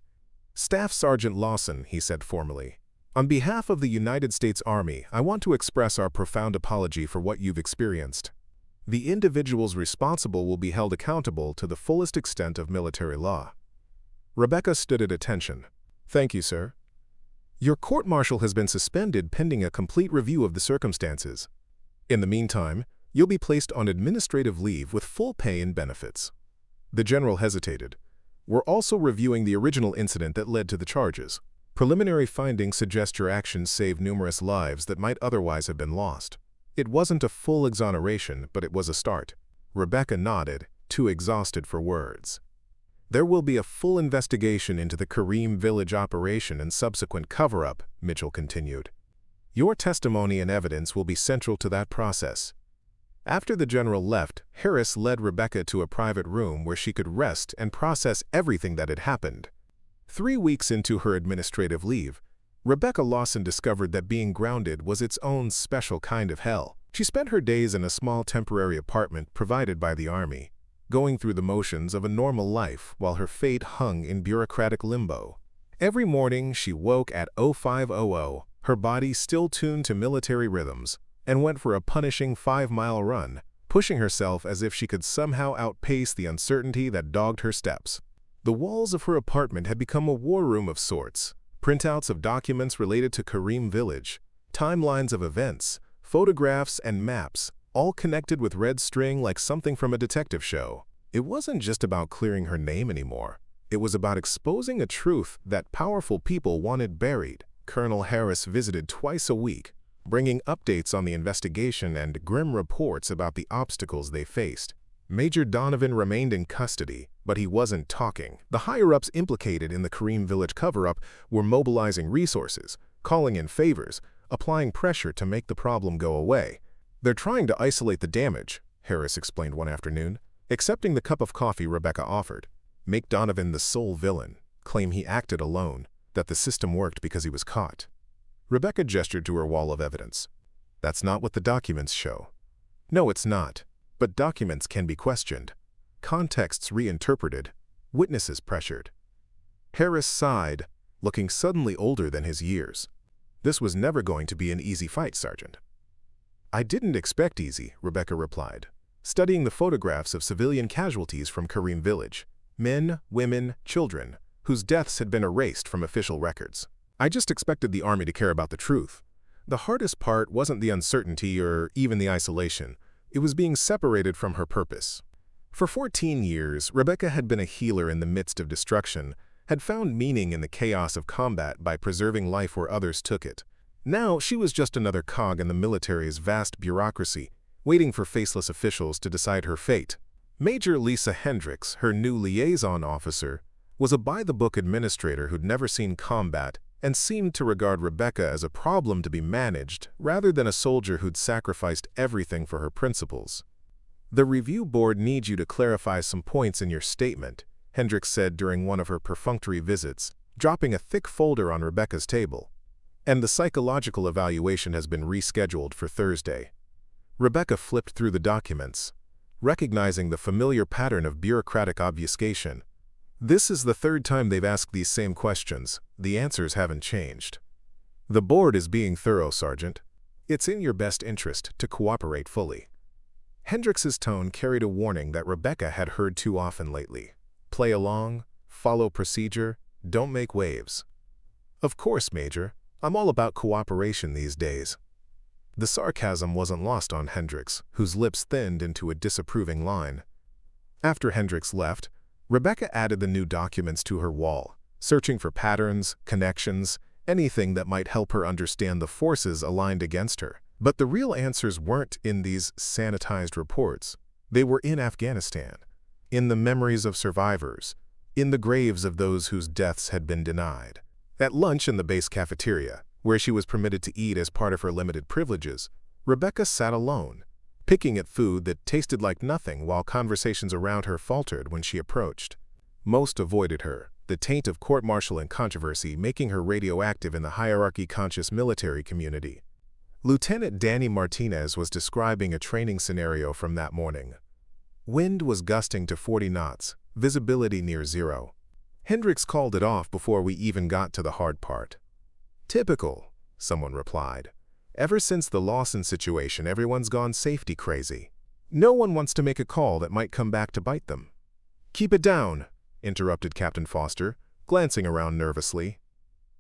"Staff Sergeant Lawson," he said formally. "On behalf of the United States Army, I want to express our profound apology for what you've experienced. The individuals responsible will be held accountable to the fullest extent of military law." Rebecca stood at attention. "Thank you, sir. Your court-martial has been suspended pending a complete review of the circumstances. In the meantime, you'll be placed on administrative leave with full pay and benefits." The general hesitated. "We're also reviewing the original incident that led to the charges. Preliminary findings suggest your actions saved numerous lives that might otherwise have been lost." It wasn't a full exoneration, but it was a start. Rebecca nodded, too exhausted for words. "There will be a full investigation into the Kareem Village operation and subsequent cover-up," Mitchell continued. "Your testimony and evidence will be central to that process." After the general left, Harris led Rebecca to a private room where she could rest and process everything that had happened. 3 weeks into her administrative leave, Rebecca Lawson discovered that being grounded was its own special kind of hell. She spent her days in a small temporary apartment provided by the Army, going through the motions of a normal life while her fate hung in bureaucratic limbo. Every morning she woke at 0500, her body still tuned to military rhythms, and went for a punishing 5-mile run, pushing herself as if she could somehow outpace the uncertainty that dogged her steps. The walls of her apartment had become a war room of sorts. Printouts of documents related to Kareem Village, timelines of events, photographs and maps, all connected with red string like something from a detective show. It wasn't just about clearing her name anymore. It was about exposing a truth that powerful people wanted buried. Colonel Harris visited twice a week, bringing updates on the investigation and grim reports about the obstacles they faced. Major Donovan remained in custody, but he wasn't talking. The higher-ups implicated in the Kareem Village cover-up were mobilizing resources, calling in favors, applying pressure to make the problem go away. "They're trying to isolate the damage," Harris explained one afternoon, accepting the cup of coffee Rebecca offered. "Make Donovan the sole villain, claim he acted alone, that the system worked because he was caught." Rebecca gestured to her wall of evidence. "That's not what the documents show." "No, it's not. But documents can be questioned, contexts reinterpreted, witnesses pressured." Harris sighed, looking suddenly older than his years. "This was never going to be an easy fight, Sergeant." "I didn't expect easy," Rebecca replied, studying the photographs of civilian casualties from Kareem Village, men, women, children, whose deaths had been erased from official records. "I just expected the Army to care about the truth. The hardest part wasn't the uncertainty or even the isolation. It was being separated from her purpose." For 14 years, Rebecca had been a healer in the midst of destruction, had found meaning in the chaos of combat by preserving life where others took it. Now she was just another cog in the military's vast bureaucracy, waiting for faceless officials to decide her fate. Major Lisa Hendricks, her new liaison officer, was a by-the-book administrator who'd never seen combat and seemed to regard Rebecca as a problem to be managed rather than a soldier who'd sacrificed everything for her principles. "The review board needs you to clarify some points in your statement," Hendricks said during one of her perfunctory visits, dropping a thick folder on Rebecca's table. "And the psychological evaluation has been rescheduled for Thursday." Rebecca flipped through the documents, recognizing the familiar pattern of bureaucratic obfuscation. "This is the 3rd time they've asked these same questions. The answers haven't changed." "The board is being thorough, Sergeant. It's in your best interest to cooperate fully." Hendrix's tone carried a warning that Rebecca had heard too often lately. Play along, follow procedure, don't make waves. Of course, Major. I'm all about cooperation these days. The sarcasm wasn't lost on Hendrix, whose lips thinned into a disapproving line. After Hendrix left, Rebecca added the new documents to her wall, searching for patterns, connections, anything that might help her understand the forces aligned against her. But the real answers weren't in these sanitized reports. They were in Afghanistan, in the memories of survivors, in the graves of those whose deaths had been denied. At lunch in the base cafeteria, where she was permitted to eat as part of her limited privileges, Rebecca sat alone, picking at food that tasted like nothing while conversations around her faltered when she approached. Most avoided her, the taint of court-martial and controversy making her radioactive in the hierarchy-conscious military community. Lieutenant Danny Martinez was describing a training scenario from that morning. Wind was gusting to 40 knots, visibility near zero. Hendrix called it off before we even got to the hard part. "Typical," someone replied. "Ever since the Lawson situation, everyone's gone safety crazy. No one wants to make a call that might come back to bite them." "Keep it down," interrupted Captain Foster, glancing around nervously.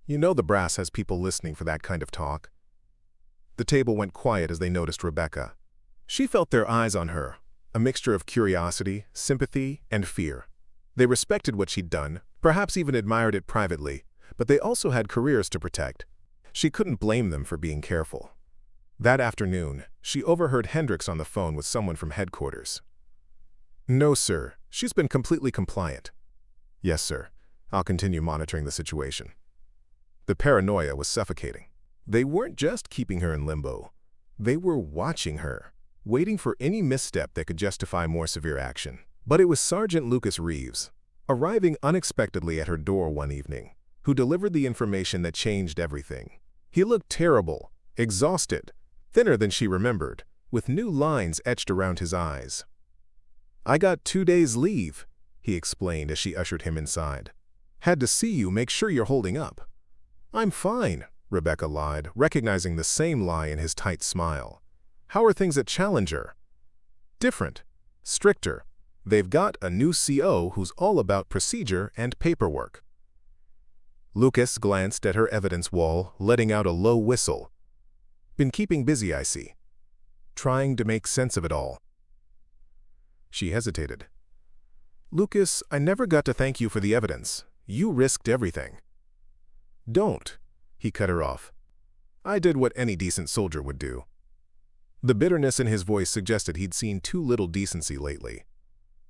"You know the brass has people listening for that kind of talk." The table went quiet as they noticed Rebecca. She felt their eyes on her, a mixture of curiosity, sympathy, and fear. They respected what she'd done, perhaps even admired it privately, but they also had careers to protect. She couldn't blame them for being careful. That afternoon, she overheard Hendrix on the phone with someone from headquarters. "No, sir. She's been completely compliant." "Yes, sir. I'll continue monitoring the situation." The paranoia was suffocating. They weren't just keeping her in limbo. They were watching her, waiting for any misstep that could justify more severe action. But it was Sergeant Lucas Reeves, arriving unexpectedly at her door one evening, who delivered the information that changed everything. He looked terrible, exhausted, thinner than she remembered, with new lines etched around his eyes. "I got 2 days leave," he explained as she ushered him inside. "Had to see you, make sure you're holding up." "I'm fine," Rebecca lied, recognizing the same lie in his tight smile. "How are things at Challenger?" "Different. Stricter. They've got a new CO who's all about procedure and paperwork." Lucas glanced at her evidence wall, letting out a low whistle. "Been keeping busy, I see. Trying to make sense of it all." She hesitated. "Lucas, I never got to thank you for the evidence. You risked everything." "Don't," he cut her off. "I did what any decent soldier would do." The bitterness in his voice suggested he'd seen too little decency lately.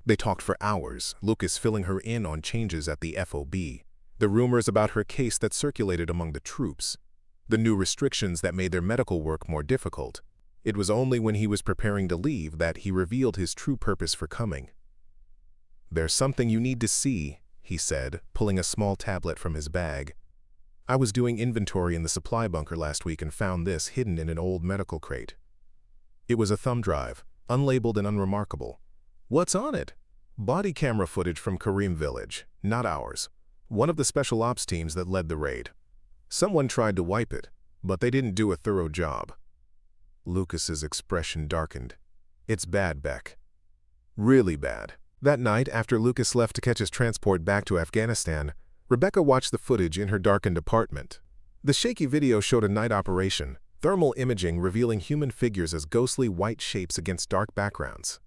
They talked for hours, Lucas filling her in on changes at the FOB, the rumors about her case that circulated among the troops, the new restrictions that made their medical work more difficult. It was only when he was preparing to leave that he revealed his true purpose for coming. "There's something you need to see," he said, pulling a small tablet from his bag. "I was doing inventory in the supply bunker last week and found this hidden in an old medical crate." It was a thumb drive, unlabeled and unremarkable. "What's on it?" "Body camera footage from Kareem Village, not ours. One of the special ops teams that led the raid. Someone tried to wipe it, but they didn't do a thorough job." Lucas's expression darkened. "It's bad, Beck. Really bad." That night, after Lucas left to catch his transport back to Afghanistan, Rebecca watched the footage in her darkened apartment. The shaky video showed a night operation, thermal imaging revealing human figures as ghostly white shapes against dark backgrounds.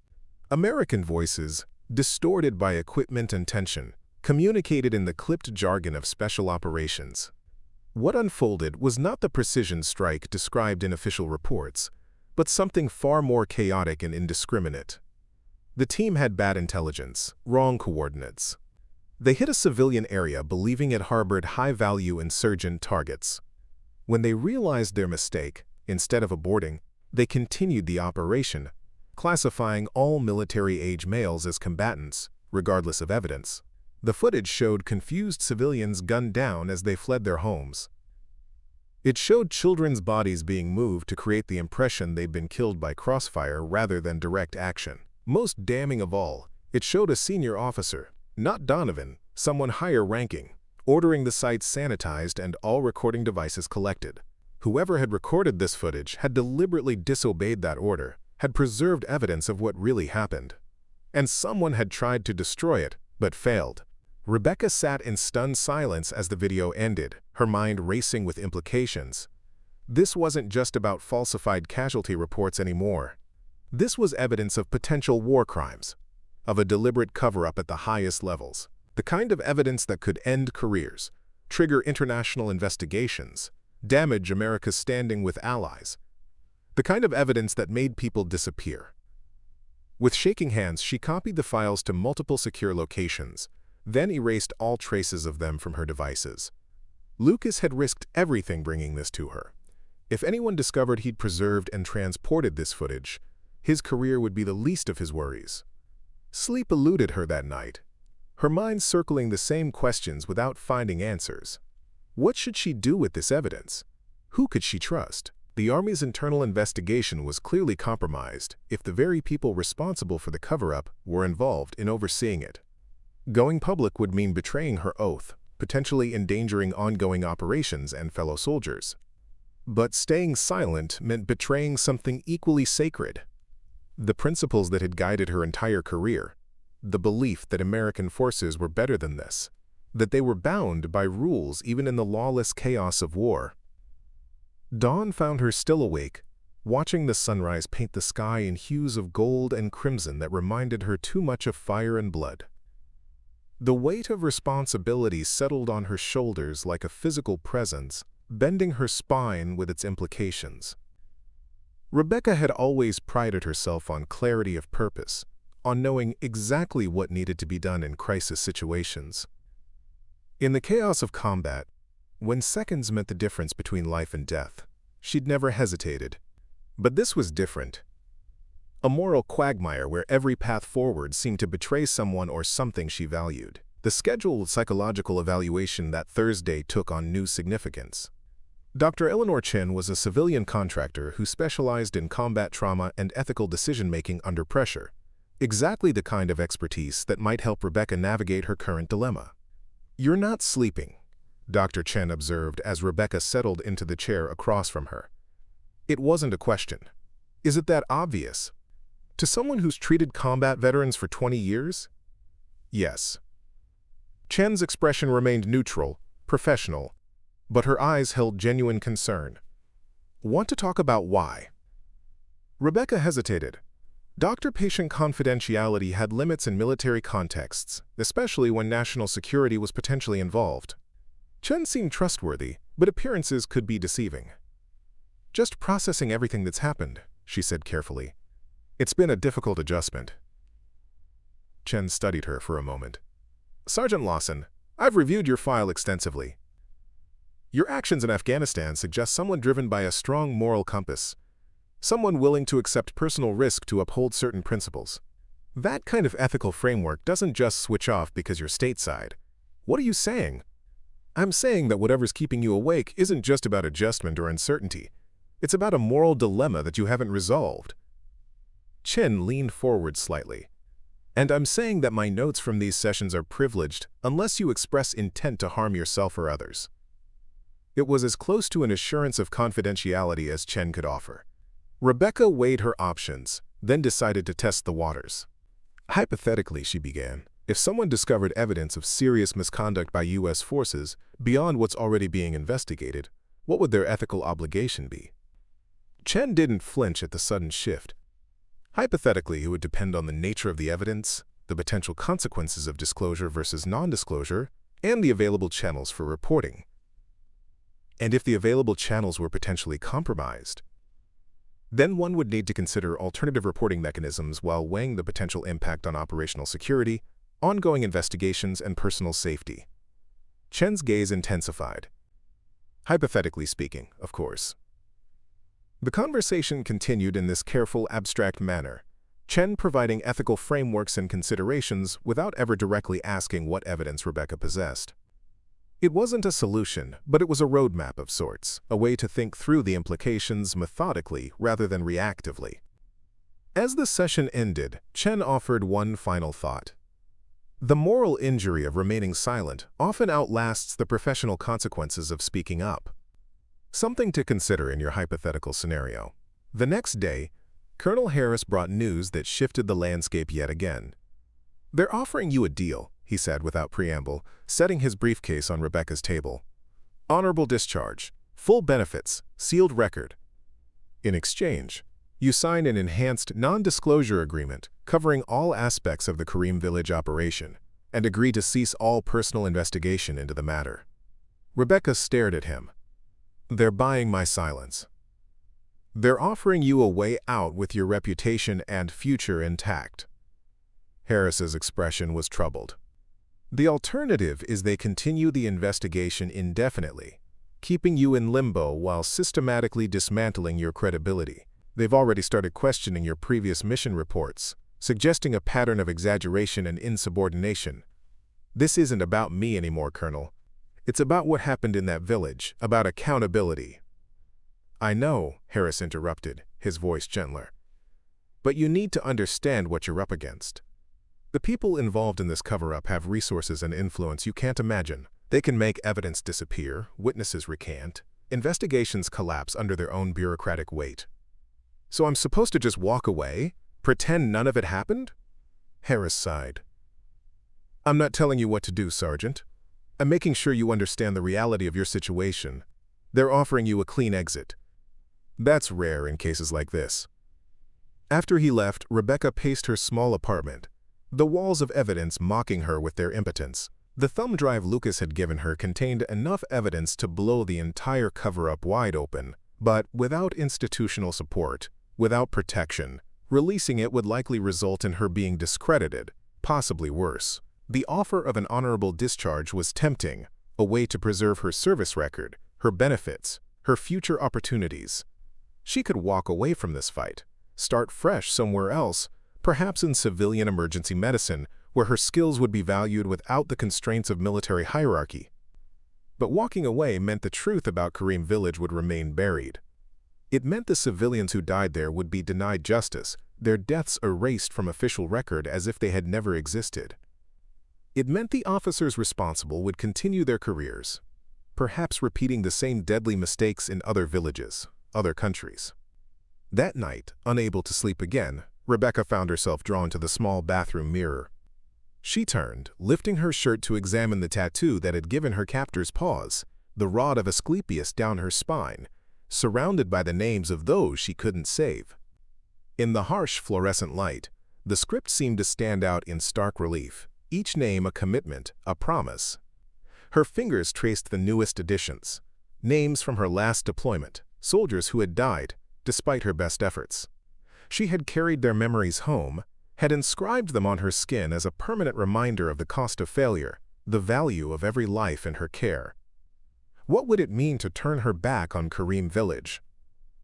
American voices, distorted by equipment and tension, communicated in the clipped jargon of special operations. What unfolded was not the precision strike described in official reports, but something far more chaotic and indiscriminate. The team had bad intelligence, wrong coordinates. They hit a civilian area believing it harbored high-value insurgent targets. When they realized their mistake, instead of aborting, they continued the operation, classifying all military-age males as combatants, regardless of evidence. The footage showed confused civilians gunned down as they fled their homes. It showed children's bodies being moved to create the impression they'd been killed by crossfire rather than direct action. Most damning of all, it showed a senior officer, not Donovan, someone higher ranking, ordering the site sanitized and all recording devices collected. Whoever had recorded this footage had deliberately disobeyed that order, had preserved evidence of what really happened. And someone had tried to destroy it, but failed. Rebecca sat in stunned silence as the video ended, her mind racing with implications. This wasn't just about falsified casualty reports anymore. This was evidence of potential war crimes, of a deliberate cover-up at the highest levels, the kind of evidence that could end careers, trigger international investigations, damage America's standing with allies, the kind of evidence that made people disappear. With shaking hands, she copied the files to multiple secure locations, then erased all traces of them from her devices. Lucas had risked everything bringing this to her. If anyone discovered he'd preserved and transported this footage, his career would be the least of his worries. Sleep eluded her that night, her mind circling the same questions without finding answers. What should she do with this evidence? Who could she trust? The Army's internal investigation was clearly compromised if the very people responsible for the cover-up were involved in overseeing it. Going public would mean betraying her oath, potentially endangering ongoing operations and fellow soldiers. But staying silent meant betraying something equally sacred: the principles that had guided her entire career, the belief that American forces were better than this, that they were bound by rules even in the lawless chaos of war. Dawn found her still awake, watching the sunrise paint the sky in hues of gold and crimson that reminded her too much of fire and blood. The weight of responsibility settled on her shoulders like a physical presence, bending her spine with its implications. Rebecca had always prided herself on clarity of purpose, on knowing exactly what needed to be done in crisis situations. In the chaos of combat, when seconds meant the difference between life and death, she'd never hesitated. But this was different. A moral quagmire where every path forward seemed to betray someone or something she valued. The scheduled psychological evaluation that Thursday took on new significance. Dr. Eleanor Chen was a civilian contractor who specialized in combat trauma and ethical decision-making under pressure, exactly the kind of expertise that might help Rebecca navigate her current dilemma. "You're not sleeping," Dr. Chen observed as Rebecca settled into the chair across from her. It wasn't a question. Is it that obvious? To someone who's treated combat veterans for 20 years? Yes. Chen's expression remained neutral, professional, but her eyes held genuine concern. "Want to talk about why?" Rebecca hesitated. Doctor-patient confidentiality had limits in military contexts, especially when national security was potentially involved. Chen seemed trustworthy, but appearances could be deceiving. "Just processing everything that's happened," she said carefully. "It's been a difficult adjustment." Chen studied her for a moment. "Sergeant Lawson, I've reviewed your file extensively. Your actions in Afghanistan suggest someone driven by a strong moral compass, someone willing to accept personal risk to uphold certain principles. That kind of ethical framework doesn't just switch off because you're stateside." "What are you saying?" "I'm saying that whatever's keeping you awake isn't just about adjustment or uncertainty. It's about a moral dilemma that you haven't resolved." Chen leaned forward slightly. "And I'm saying that my notes from these sessions are privileged unless you express intent to harm yourself or others." It was as close to an assurance of confidentiality as Chen could offer. Rebecca weighed her options, then decided to test the waters. "Hypothetically," she began, "if someone discovered evidence of serious misconduct by U.S. forces beyond what's already being investigated, what would their ethical obligation be?" Chen didn't flinch at the sudden shift. "Hypothetically, it would depend on the nature of the evidence, the potential consequences of disclosure versus non-disclosure, and the available channels for reporting. And if the available channels were potentially compromised, then one would need to consider alternative reporting mechanisms while weighing the potential impact on operational security, ongoing investigations, and personal safety." Chen's gaze intensified. "Hypothetically speaking, of course." The conversation continued in this careful, abstract manner, Chen providing ethical frameworks and considerations without ever directly asking what evidence Rebecca possessed. It wasn't a solution, but it was a roadmap of sorts, a way to think through the implications methodically rather than reactively. As the session ended, Chen offered one final thought. The moral injury of remaining silent often outlasts the professional consequences of speaking up. Something to consider in your hypothetical scenario. The next day, Colonel Harris brought news that shifted the landscape yet again. "They're offering you a deal," he said without preamble, setting his briefcase on Rebecca's table. "Honorable discharge, full benefits, sealed record. In exchange, you sign an enhanced non-disclosure agreement covering all aspects of the Kareem Village operation and agree to cease all personal investigation into the matter." Rebecca stared at him. "They're buying my silence. They're offering you a way out with your reputation and future intact." Harris's expression was troubled. "The alternative is they continue the investigation indefinitely, keeping you in limbo while systematically dismantling your credibility. They've already started questioning your previous mission reports, suggesting a pattern of exaggeration and insubordination. This isn't about me anymore, Colonel. It's about what happened in that village, about accountability." "I know," Harris interrupted, his voice gentler. "But you need to understand what you're up against. The people involved in this cover-up have resources and influence you can't imagine. They can make evidence disappear, witnesses recant, investigations collapse under their own bureaucratic weight. So I'm supposed to just walk away, pretend none of it happened?" Harris sighed. "I'm not telling you what to do, Sergeant. I'm making sure you understand the reality of your situation. They're offering you a clean exit. That's rare in cases like this." After he left, Rebecca paced her small apartment, the walls of evidence mocking her with their impotence. The thumb drive Lucas had given her contained enough evidence to blow the entire cover-up wide open, but without institutional support, without protection, releasing it would likely result in her being discredited, possibly worse. The offer of an honorable discharge was tempting, a way to preserve her service record, her benefits, her future opportunities. She could walk away from this fight, start fresh somewhere else, perhaps in civilian emergency medicine, where her skills would be valued without the constraints of military hierarchy. But walking away meant the truth about Kareem Village would remain buried. It meant the civilians who died there would be denied justice, their deaths erased from official record as if they had never existed. It meant the officers responsible would continue their careers, perhaps repeating the same deadly mistakes in other villages, other countries. That night, unable to sleep again, Rebecca found herself drawn to the small bathroom mirror. She turned, lifting her shirt to examine the tattoo that had given her captors pause, the rod of Asclepius down her spine, surrounded by the names of those she couldn't save. In the harsh fluorescent light, the script seemed to stand out in stark relief, each name a commitment, a promise. Her fingers traced the newest additions, names from her last deployment, soldiers who had died, despite her best efforts. She had carried their memories home, had inscribed them on her skin as a permanent reminder of the cost of failure, the value of every life in her care. What would it mean to turn her back on Kareem Village?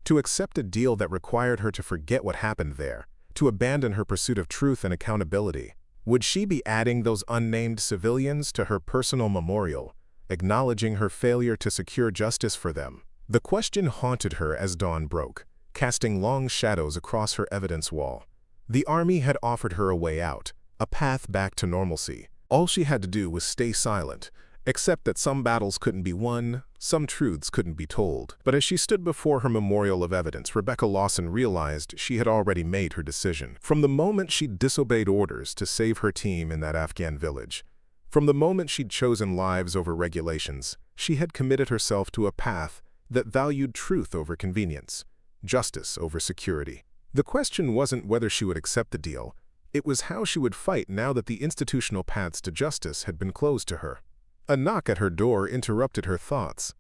To accept a deal that required her to forget what happened there, to abandon her pursuit of truth and accountability? Would she be adding those unnamed civilians to her personal memorial, acknowledging her failure to secure justice for them? The question haunted her as dawn broke, casting long shadows across her evidence wall. The Army had offered her a way out, a path back to normalcy. All she had to do was stay silent, accept that some battles couldn't be won, some truths couldn't be told. But as she stood before her memorial of evidence, Rebecca Lawson realized she had already made her decision. From the moment she'd disobeyed orders to save her team in that Afghan village, from the moment she'd chosen lives over regulations, she had committed herself to a path that valued truth over convenience, justice over security. The question wasn't whether she would accept the deal, it was how she would fight now that the institutional paths to justice had been closed to her. A knock at her door interrupted her thoughts.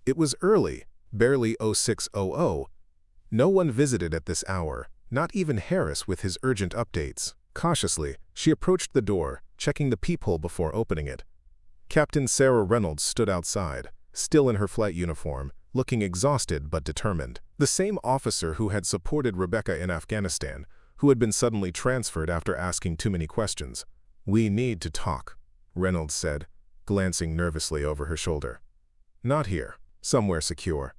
It was early, barely 0600. No one visited at this hour, not even Harris with his urgent updates. Cautiously, she approached the door, checking the peephole before opening it. Captain Sarah Reynolds stood outside, still in her flight uniform, looking exhausted but determined. The same officer who had supported Rebecca in Afghanistan, who had been suddenly transferred after asking too many questions. "We need to talk," Reynolds said, glancing nervously over her shoulder. "Not here. Somewhere secure."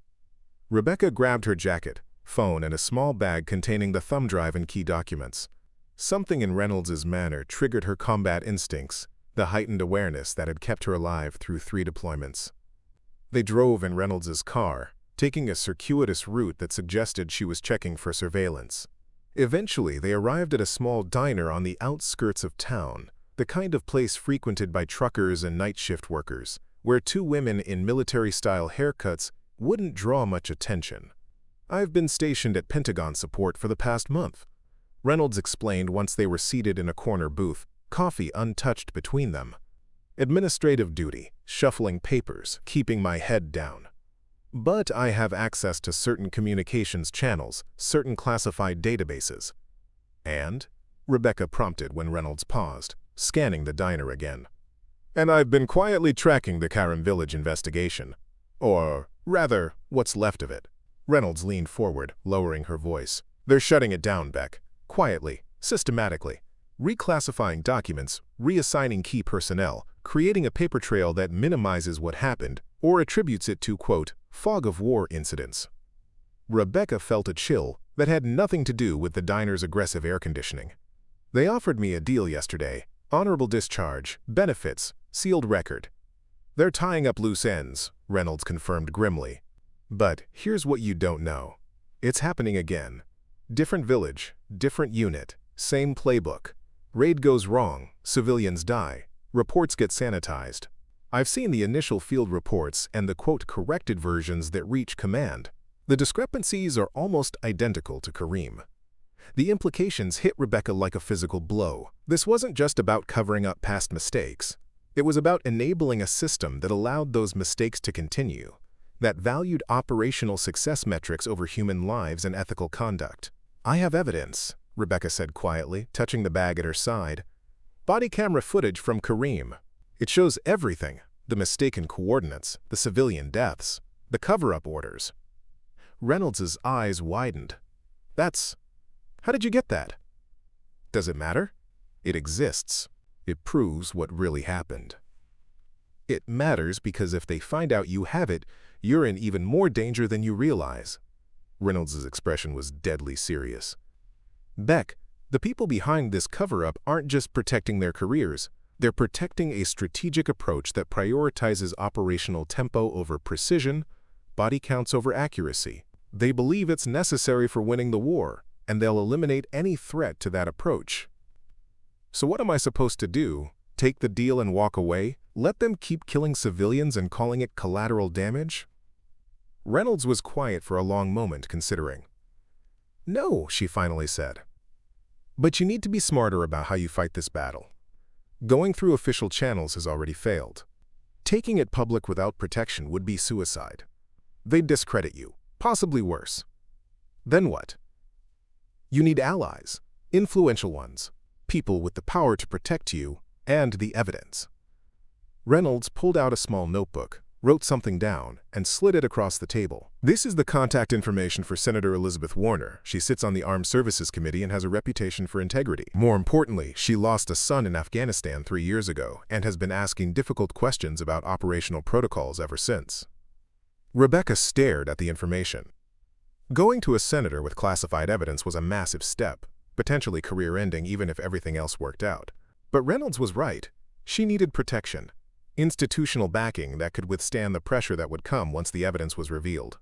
Rebecca grabbed her jacket, phone, and a small bag containing the thumb drive and key documents. Something in Reynolds's manner triggered her combat instincts, the heightened awareness that had kept her alive through 3 deployments. They drove in Reynolds's car, taking a circuitous route that suggested she was checking for surveillance. Eventually, they arrived at a small diner on the outskirts of town, the kind of place frequented by truckers and night shift workers, where two women in military-style haircuts wouldn't draw much attention. "I've been stationed at Pentagon support for the past month," Reynolds explained once they were seated in a corner booth, coffee untouched between them. "Administrative duty, shuffling papers, keeping my head down. But I have access to certain communications channels, certain classified databases." "And?" Rebecca prompted when Reynolds paused, scanning the diner again. "And I've been quietly tracking the Karam Village investigation. Or, rather, what's left of it." Reynolds leaned forward, lowering her voice. "They're shutting it down, Beck. Quietly, systematically. Reclassifying documents, reassigning key personnel, creating a paper trail that minimizes what happened or attributes it to, quote, fog of war incidents." Rebecca felt a chill that had nothing to do with the diner's aggressive air conditioning. "They offered me a deal yesterday. Honorable discharge, benefits, sealed record. They're tying up loose ends," Reynolds confirmed grimly. "But here's what you don't know. It's happening again. Different village, different unit, same playbook. Raid goes wrong, civilians die, reports get sanitized. I've seen the initial field reports and the quote corrected versions that reach command. The discrepancies are almost identical to Karim." The implications hit Rebecca like a physical blow. This wasn't just about covering up past mistakes. It was about enabling a system that allowed those mistakes to continue, that valued operational success metrics over human lives and ethical conduct. "I have evidence," Rebecca said quietly, touching the bag at her side. "Body camera footage from Karim. It shows everything: the mistaken coordinates, the civilian deaths, the cover-up orders." Reynolds's eyes widened. How did you get that?" "Does it matter? It exists. It proves what really happened." "It matters because if they find out you have it, you're in even more danger than you realize." Reynolds's expression was deadly serious. "Beck, the people behind this cover-up aren't just protecting their careers. They're protecting a strategic approach that prioritizes operational tempo over precision, body counts over accuracy. They believe it's necessary for winning the war, and they'll eliminate any threat to that approach." "So what am I supposed to do? Take the deal and walk away? Let them keep killing civilians and calling it collateral damage?" Reynolds was quiet for a long moment, considering. "No," she finally said. "But you need to be smarter about how you fight this battle. Going through official channels has already failed. Taking it public without protection would be suicide. They'd discredit you, possibly worse. Then what? You need allies, influential ones, people with the power to protect you, and the evidence." Reynolds pulled out a small notebook, wrote something down, and slid it across the table. "This is the contact information for Senator Elizabeth Warner. She sits on the Armed Services Committee and has a reputation for integrity. More importantly, she lost a son in Afghanistan 3 years ago and has been asking difficult questions about operational protocols ever since." Rebecca stared at the information. Going to a senator with classified evidence was a massive step, potentially career-ending even if everything else worked out. But Reynolds was right. She needed protection. Institutional backing that could withstand the pressure that would come once the evidence was revealed.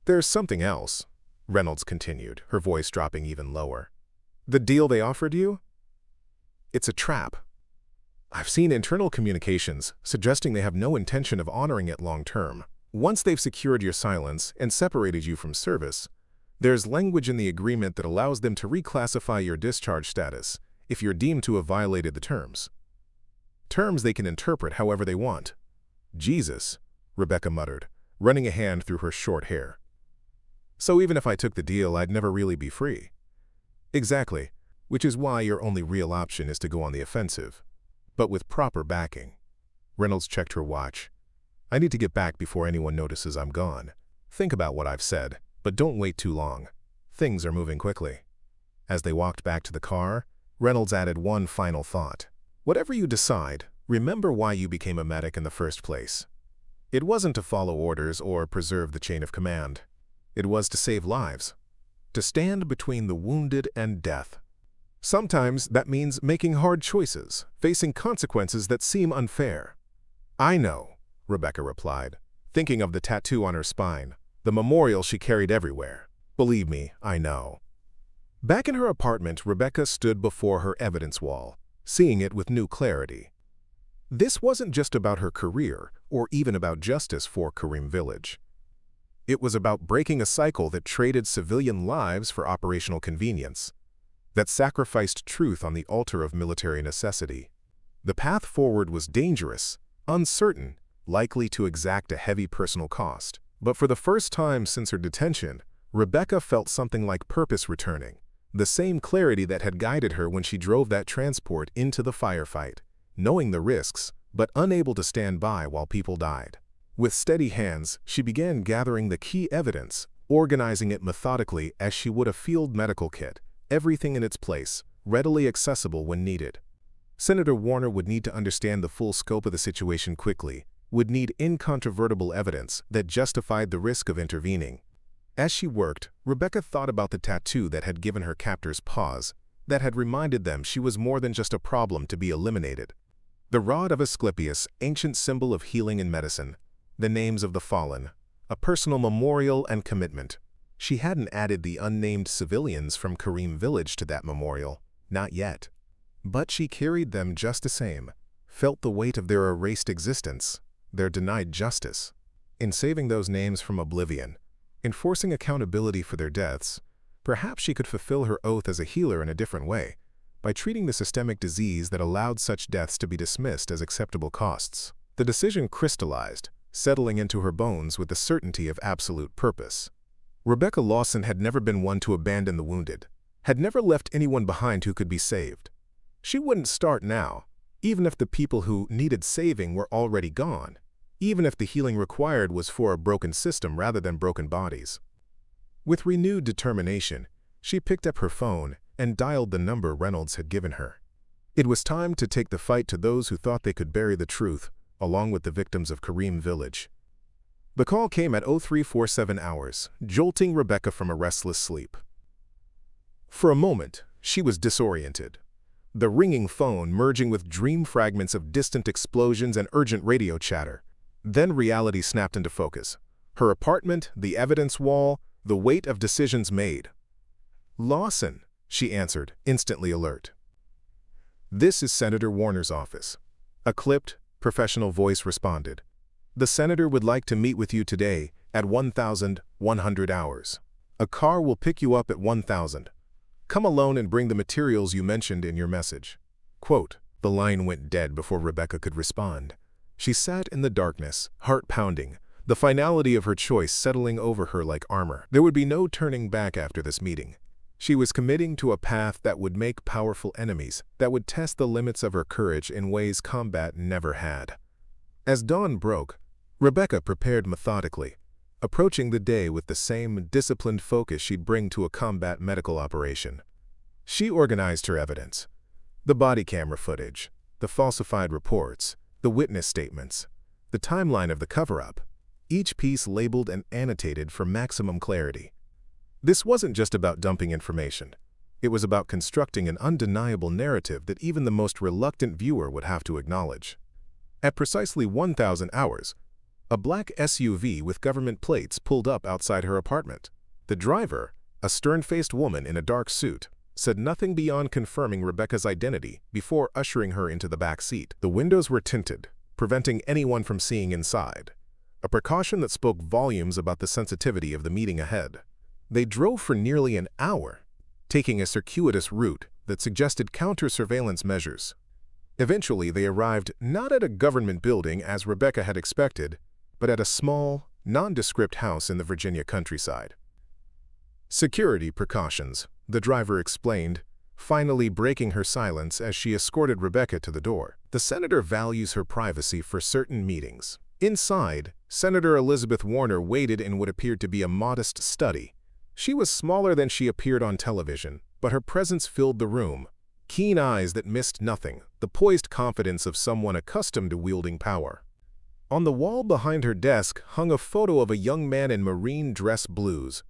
"There's something else," Reynolds continued, her voice dropping even lower. "The deal they offered you? It's a trap. I've seen internal communications suggesting they have no intention of honoring it long-term. Once they've secured your silence and separated you from service, there's language in the agreement that allows them to reclassify your discharge status if you're deemed to have violated the terms. Terms they can interpret however they want." "Jesus," Rebecca muttered, running a hand through her short hair. "So even if I took the deal, I'd never really be free." "Exactly, which is why your only real option is to go on the offensive, but with proper backing." Reynolds checked her watch. "I need to get back before anyone notices I'm gone. Think about what I've said, but don't wait too long. Things are moving quickly." As they walked back to the car, Reynolds added one final thought. "Whatever you decide, remember why you became a medic in the first place. It wasn't to follow orders or preserve the chain of command. It was to save lives, to stand between the wounded and death. Sometimes that means making hard choices, facing consequences that seem unfair." "I know," Rebecca replied, thinking of the tattoo on her spine, the memorial she carried everywhere. "Believe me, I know." Back in her apartment, Rebecca stood before her evidence wall, seeing it with new clarity. This wasn't just about her career or even about justice for Kareem Village. It was about breaking a cycle that traded civilian lives for operational convenience, that sacrificed truth on the altar of military necessity. The path forward was dangerous, uncertain, likely to exact a heavy personal cost. But for the first time since her detention, Rebecca felt something like purpose returning, the same clarity that had guided her when she drove that transport into the firefight, knowing the risks, but unable to stand by while people died. With steady hands, she began gathering the key evidence, organizing it methodically as she would a field medical kit, everything in its place, readily accessible when needed. Senator Warner would need to understand the full scope of the situation quickly, would need incontrovertible evidence that justified the risk of intervening. As she worked, Rebecca thought about the tattoo that had given her captors pause, that had reminded them she was more than just a problem to be eliminated. The rod of Asclepius, ancient symbol of healing and medicine, the names of the fallen, a personal memorial and commitment. She hadn't added the unnamed civilians from Kareem Village to that memorial, not yet. But she carried them just the same, felt the weight of their erased existence, their denied justice. In saving those names from oblivion, enforcing accountability for their deaths, perhaps she could fulfill her oath as a healer in a different way, by treating the systemic disease that allowed such deaths to be dismissed as acceptable costs. The decision crystallized, settling into her bones with the certainty of absolute purpose. Rebecca Lawson had never been one to abandon the wounded, had never left anyone behind who could be saved. She wouldn't start now, even if the people who needed saving were already gone, even if the healing required was for a broken system rather than broken bodies. With renewed determination, she picked up her phone and dialed the number Reynolds had given her. It was time to take the fight to those who thought they could bury the truth, along with the victims of Kareem Village. The call came at 0347 hours, jolting Rebecca from a restless sleep. For a moment, she was disoriented. The ringing phone merging with dream fragments of distant explosions and urgent radio chatter. Then reality snapped into focus. Her apartment, the evidence wall, the weight of decisions made. "Lawson," she answered, instantly alert. "This is Senator Warner's office." A clipped, professional voice responded. "The senator would like to meet with you today at 1100 hours. A car will pick you up at 1000. Come alone and bring the materials you mentioned in your message." Quote, the line went dead before Rebecca could respond. She sat in the darkness, heart pounding, the finality of her choice settling over her like armor. There would be no turning back after this meeting. She was committing to a path that would make powerful enemies, that would test the limits of her courage in ways combat never had. As dawn broke, Rebecca prepared methodically, approaching the day with the same disciplined focus she'd bring to a combat medical operation. She organized her evidence: the body camera footage, the falsified reports, the witness statements, the timeline of the cover-up, each piece labeled and annotated for maximum clarity. This wasn't just about dumping information. It was about constructing an undeniable narrative that even the most reluctant viewer would have to acknowledge. At precisely 1000 hours, a black SUV with government plates pulled up outside her apartment. The driver, a stern-faced woman in a dark suit, said nothing beyond confirming Rebecca's identity before ushering her into the back seat. The windows were tinted, preventing anyone from seeing inside, a precaution that spoke volumes about the sensitivity of the meeting ahead. They drove for nearly an hour, taking a circuitous route that suggested counter-surveillance measures. Eventually, they arrived not at a government building as Rebecca had expected, but at a small, nondescript house in the Virginia countryside. "Security precautions," the driver explained, finally breaking her silence as she escorted Rebecca to the door. "The senator values her privacy for certain meetings." Inside, Senator Elizabeth Warner waited in what appeared to be a modest study. She was smaller than she appeared on television, but her presence filled the room. Keen eyes that missed nothing, the poised confidence of someone accustomed to wielding power. On the wall behind her desk hung a photo of a young man in marine dress blues.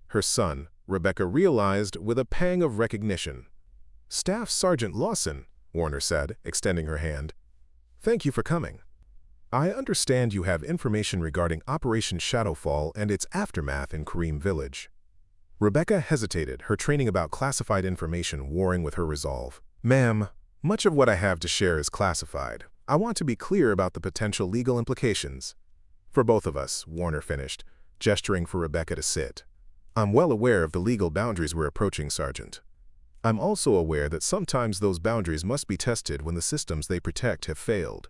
Her son, Rebecca realized with a pang of recognition. "Staff Sergeant Lawson," Warner said, extending her hand. "Thank you for coming. I understand you have information regarding Operation Shadowfall and its aftermath in Kareem Village." Rebecca hesitated, her training about classified information warring with her resolve. Ma'am, much of what I have to share is classified. I want to be clear about the potential legal implications. For both of us, Warner finished, gesturing for Rebecca to sit. I'm well aware of the legal boundaries we're approaching, Sergeant. I'm also aware that sometimes those boundaries must be tested when the systems they protect have failed.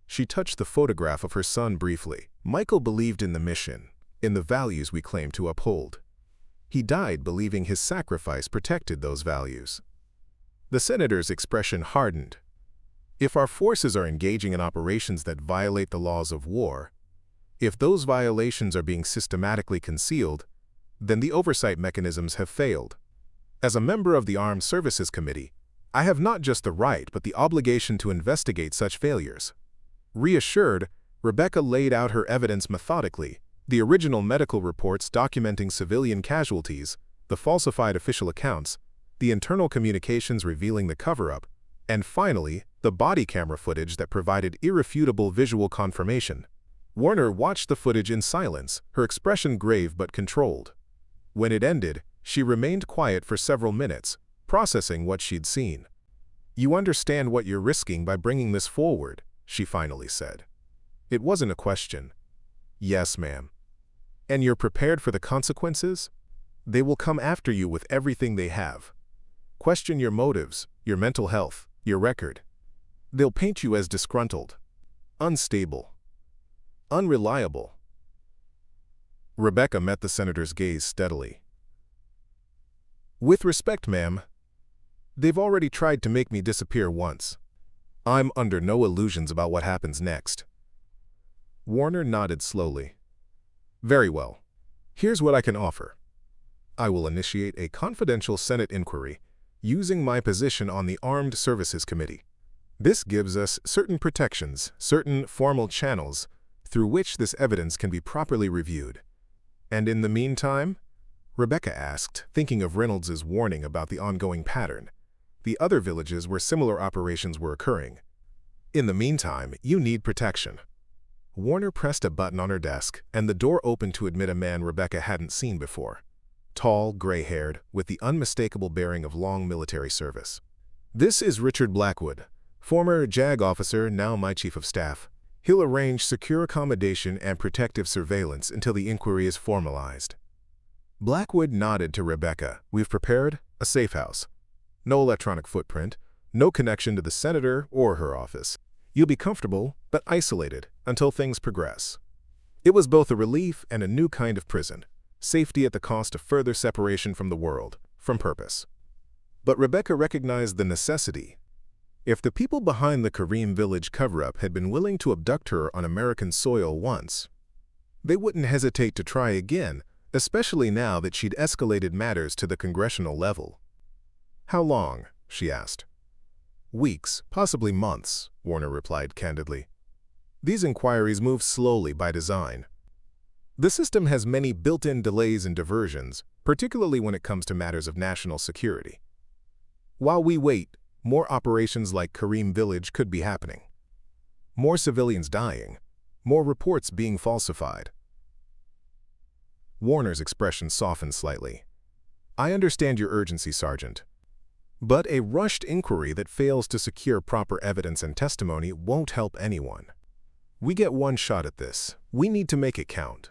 She touched the photograph of her son briefly. Michael believed in the mission, in the values we claim to uphold. He died believing his sacrifice protected those values. The senator's expression hardened. If our forces are engaging in operations that violate the laws of war, if those violations are being systematically concealed, then the oversight mechanisms have failed. As a member of the Armed Services Committee, I have not just the right but the obligation to investigate such failures. Reassured, Rebecca laid out her evidence methodically, the original medical reports documenting civilian casualties, the falsified official accounts, the internal communications revealing the cover-up, and finally, the body camera footage that provided irrefutable visual confirmation. Warner watched the footage in silence, her expression grave but controlled. When it ended, she remained quiet for several minutes, processing what she'd seen. "You understand what you're risking by bringing this forward," she finally said. It wasn't a question. "Yes, ma'am." "And you're prepared for the consequences? They will come after you with everything they have. Question your motives, your mental health, your record. They'll paint you as disgruntled, unstable, unreliable." Rebecca met the senator's gaze steadily. "With respect, ma'am, they've already tried to make me disappear once. I'm under no illusions about what happens next." Warner nodded slowly. "Very well. Here's what I can offer. I will initiate a confidential Senate inquiry using my position on the Armed Services Committee. This gives us certain protections, certain formal channels through which this evidence can be properly reviewed. And in the meantime," Rebecca asked, thinking of Reynolds's warning about the ongoing pattern, the other villages where similar operations were occurring. "In the meantime, you need protection." Warner pressed a button on her desk, and the door opened to admit a man Rebecca hadn't seen before. Tall, gray-haired, with the unmistakable bearing of long military service. "This is Richard Blackwood, former JAG officer, now my chief of staff. He'll arrange secure accommodation and protective surveillance until the inquiry is formalized." Blackwood nodded to Rebecca. "We've prepared a safe house. No electronic footprint, no connection to the senator or her office. You'll be comfortable, but isolated, until things progress." It was both a relief and a new kind of prison. Safety at the cost of further separation from the world, from purpose. But Rebecca recognized the necessity. If the people behind the Kareem village cover-up had been willing to abduct her on American soil once, they wouldn't hesitate to try again, especially now that she'd escalated matters to the congressional level. "How long?" she asked. "Weeks, possibly months," Warner replied candidly. "These inquiries move slowly by design. The system has many built-in delays and diversions, particularly when it comes to matters of national security. While we wait, more operations like Kareem Village could be happening. More civilians dying, more reports being falsified." Warner's expression softened slightly. "I understand your urgency, Sergeant. But a rushed inquiry that fails to secure proper evidence and testimony won't help anyone. We get one shot at this. We need to make it count."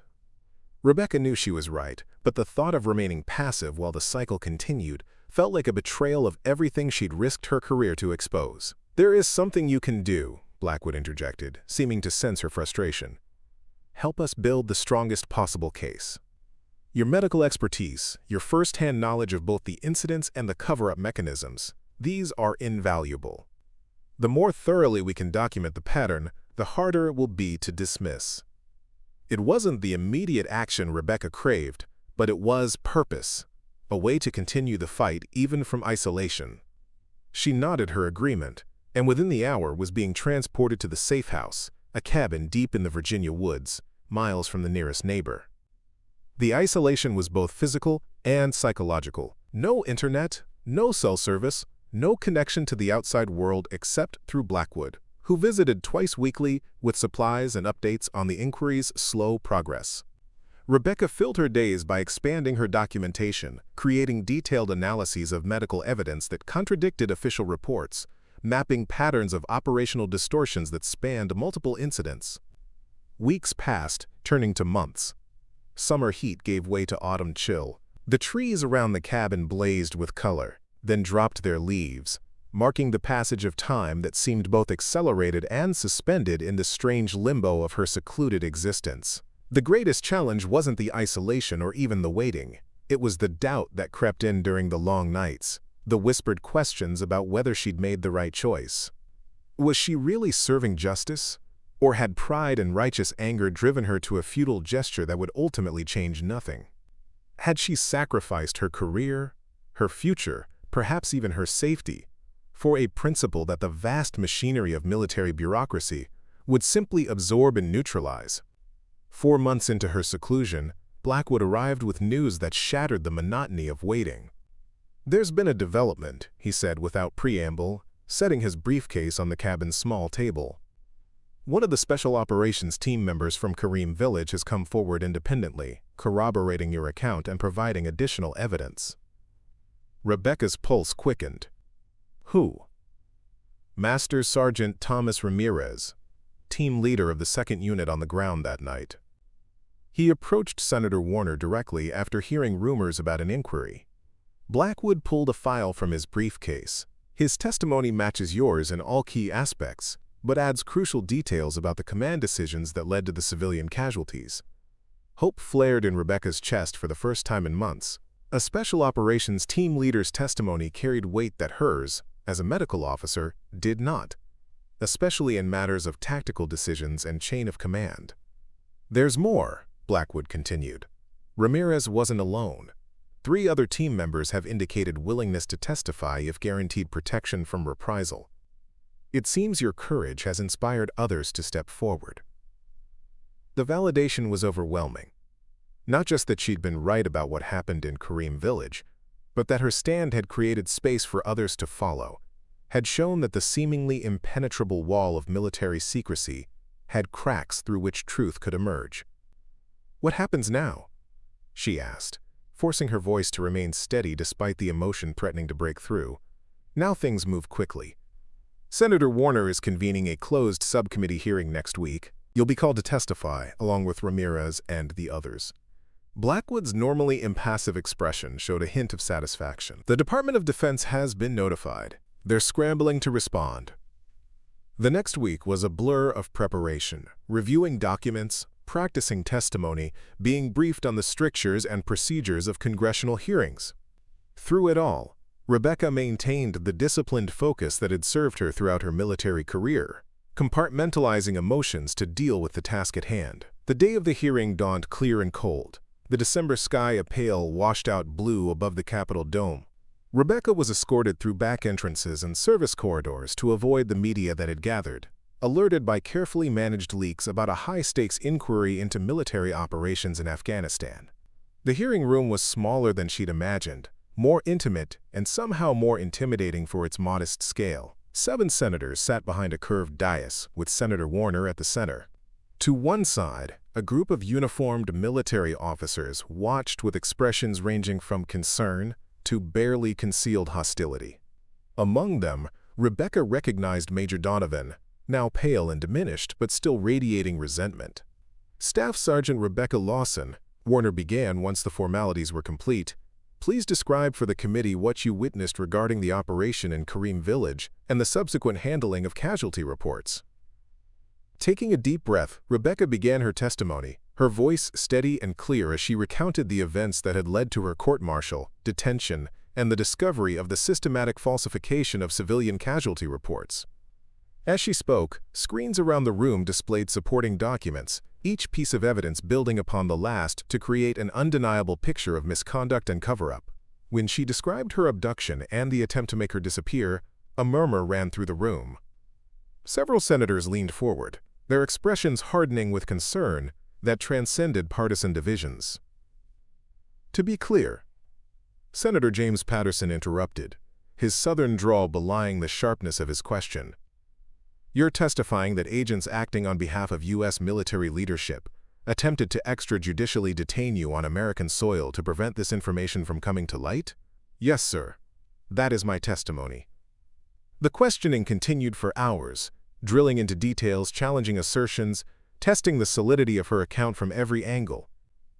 Rebecca knew she was right, but the thought of remaining passive while the cycle continued felt like a betrayal of everything she'd risked her career to expose. "There is something you can do," Blackwood interjected, seeming to sense her frustration. "Help us build the strongest possible case. Your medical expertise, your first-hand knowledge of both the incidents and the cover-up mechanisms, these are invaluable. The more thoroughly we can document the pattern, the harder it will be to dismiss." It wasn't the immediate action Rebecca craved, but it was purpose, a way to continue the fight even from isolation. She nodded her agreement, and within the hour was being transported to the safe house, a cabin deep in the Virginia woods, miles from the nearest neighbor. The isolation was both physical and psychological. No internet, no cell service, no connection to the outside world except through Blackwood, who visited twice weekly with supplies and updates on the inquiry's slow progress. Rebecca filled her days by expanding her documentation, creating detailed analyses of medical evidence that contradicted official reports, mapping patterns of operational distortions that spanned multiple incidents. Weeks passed, turning to months. Summer heat gave way to autumn chill. The trees around the cabin blazed with color, then dropped their leaves, marking the passage of time that seemed both accelerated and suspended in the strange limbo of her secluded existence. The greatest challenge wasn't the isolation or even the waiting. It was the doubt that crept in during the long nights, the whispered questions about whether she'd made the right choice. Was she really serving justice? Or had pride and righteous anger driven her to a futile gesture that would ultimately change nothing? Had she sacrificed her career, her future, perhaps even her safety, for a principle that the vast machinery of military bureaucracy would simply absorb and neutralize? 4 months into her seclusion, Blackwood arrived with news that shattered the monotony of waiting. "There's been a development," he said without preamble, setting his briefcase on the cabin's small table. "One of the Special Operations team members from Kareem Village has come forward independently, corroborating your account and providing additional evidence." Rebecca's pulse quickened. "Who?" "Master Sergeant Thomas Ramirez, team leader of the 2nd Unit on the ground that night." He approached Senator Warner directly after hearing rumors about an inquiry. Blackwood pulled a file from his briefcase. "His testimony matches yours in all key aspects, but adds crucial details about the command decisions that led to the civilian casualties." Hope flared in Rebecca's chest for the first time in months. A Special Operations team leader's testimony carried weight that hers, as a medical officer, did not, especially in matters of tactical decisions and chain of command. "There's more," Blackwood continued. "Ramirez wasn't alone. 3 other team members have indicated willingness to testify if guaranteed protection from reprisal. It seems your courage has inspired others to step forward." The validation was overwhelming. Not just that she'd been right about what happened in Kareem Village, but that her stand had created space for others to follow, had shown that the seemingly impenetrable wall of military secrecy had cracks through which truth could emerge. "What happens now?" she asked, forcing her voice to remain steady despite the emotion threatening to break through. "Now things move quickly. Senator Warner is convening a closed subcommittee hearing next week. You'll be called to testify, along with Ramirez and the others." Blackwood's normally impassive expression showed a hint of satisfaction. "The Department of Defense has been notified. They're scrambling to respond." The next week was a blur of preparation, reviewing documents, practicing testimony, being briefed on the strictures and procedures of congressional hearings. Through it all, Rebecca maintained the disciplined focus that had served her throughout her military career, compartmentalizing emotions to deal with the task at hand. The day of the hearing dawned clear and cold, the December sky a pale, washed-out blue above the Capitol dome. Rebecca was escorted through back entrances and service corridors to avoid the media that had gathered, alerted by carefully managed leaks about a high-stakes inquiry into military operations in Afghanistan. The hearing room was smaller than she'd imagined, more intimate and somehow more intimidating for its modest scale. 7 senators sat behind a curved dais, with Senator Warner at the center. To one side, a group of uniformed military officers watched with expressions ranging from concern to barely concealed hostility. Among them, Rebecca recognized Major Donovan, now pale and diminished but still radiating resentment. "Staff Sergeant Rebecca Lawson," Warner began once the formalities were complete, "please describe for the committee what you witnessed regarding the operation in Kareem Village and the subsequent handling of casualty reports." Taking a deep breath, Rebecca began her testimony, her voice steady and clear as she recounted the events that had led to her court-martial, detention, and the discovery of the systematic falsification of civilian casualty reports. As she spoke, screens around the room displayed supporting documents, each piece of evidence building upon the last to create an undeniable picture of misconduct and cover-up. When she described her abduction and the attempt to make her disappear, a murmur ran through the room. Several senators leaned forward, their expressions hardening with concern that transcended partisan divisions. "To be clear," Senator James Patterson interrupted, his southern drawl belying the sharpness of his question. "You're testifying that agents acting on behalf of U.S. military leadership attempted to extrajudicially detain you on American soil to prevent this information from coming to light? Yes, sir. That is my testimony. The questioning continued for hours, drilling into details, challenging assertions, testing the solidity of her account from every angle.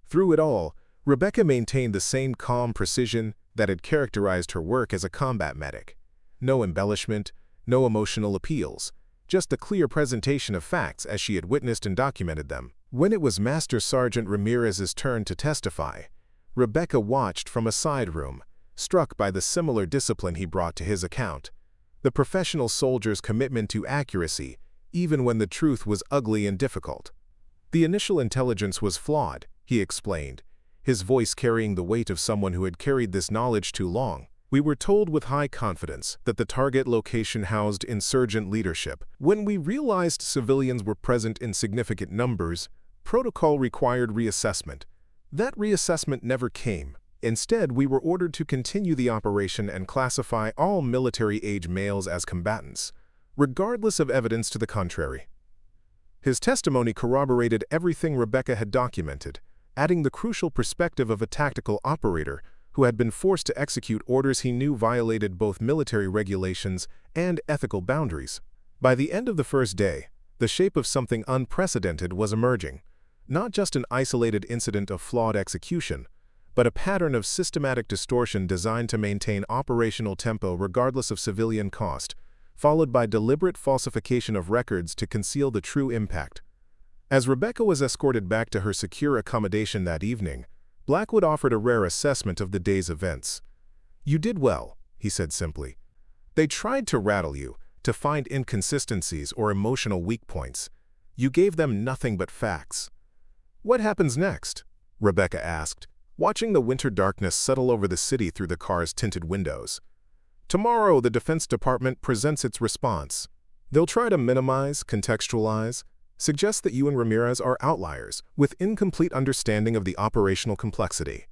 Through it all, Rebecca maintained the same calm precision that had characterized her work as a combat medic. No embellishment, no emotional appeals, just a clear presentation of facts as she had witnessed and documented them. When it was Master Sergeant Ramirez's turn to testify, Rebecca watched from a side room, struck by the similar discipline he brought to his account. The professional soldier's commitment to accuracy, even when the truth was ugly and difficult. The initial intelligence was flawed, he explained, his voice carrying the weight of someone who had carried this knowledge too long. We were told with high confidence that the target location housed insurgent leadership. When we realized civilians were present in significant numbers, protocol required reassessment. That reassessment never came. Instead, we were ordered to continue the operation and classify all military-age males as combatants, regardless of evidence to the contrary. His testimony corroborated everything Rebecca had documented, adding the crucial perspective of a tactical operator who had been forced to execute orders he knew violated both military regulations and ethical boundaries. By the end of the first day, the shape of something unprecedented was emerging, not just an isolated incident of flawed execution, but a pattern of systematic distortion designed to maintain operational tempo regardless of civilian cost, followed by deliberate falsification of records to conceal the true impact. As Rebecca was escorted back to her secure accommodation that evening, Blackwood offered a rare assessment of the day's events. "You did well," he said simply. "They tried to rattle you, to find inconsistencies or emotional weak points. You gave them nothing but facts." "What happens next?" Rebecca asked, watching the winter darkness settle over the city through the car's tinted windows. "Tomorrow, the Defense Department presents its response. They'll try to minimize, contextualize, suggest that you and Ramirez are outliers, with incomplete understanding of the operational complexity."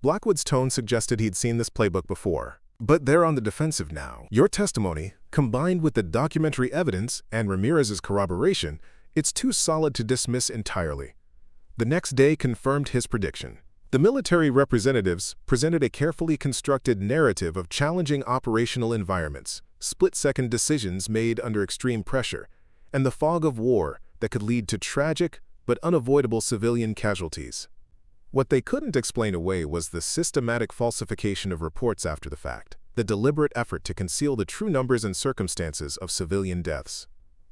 Blackwood's tone suggested he'd seen this playbook before. "But they're on the defensive now. Your testimony, combined with the documentary evidence and Ramirez's corroboration, it's too solid to dismiss entirely." The next day confirmed his prediction. The military representatives presented a carefully constructed narrative of challenging operational environments, split-second decisions made under extreme pressure, and the fog of war that could lead to tragic but unavoidable civilian casualties. What they couldn't explain away was the systematic falsification of reports after the fact, the deliberate effort to conceal the true numbers and circumstances of civilian deaths.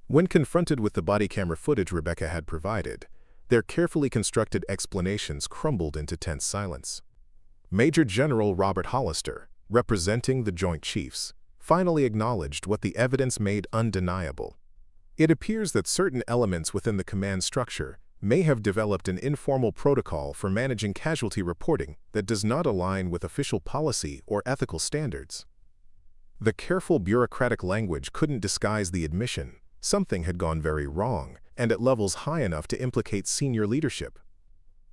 When confronted with the body camera footage Rebecca had provided, their carefully constructed explanations crumbled into tense silence. Major General Robert Hollister, representing the Joint Chiefs, finally acknowledged what the evidence made undeniable. It appears that certain elements within the command structure may have developed an informal protocol for managing casualty reporting that does not align with official policy or ethical standards. The careful bureaucratic language couldn't disguise the admission something had gone very wrong, and at levels high enough to implicate senior leadership.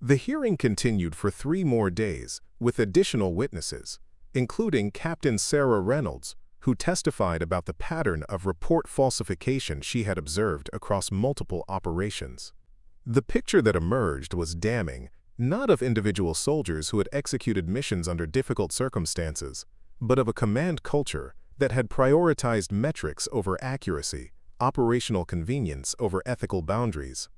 The hearing continued for 3 more days, with additional witnesses, including Captain Sarah Reynolds, who testified about the pattern of report falsification she had observed across multiple operations. The picture that emerged was damning, not of individual soldiers who had executed missions under difficult circumstances, but of a command culture that had prioritized metrics over accuracy, operational convenience over ethical boundaries.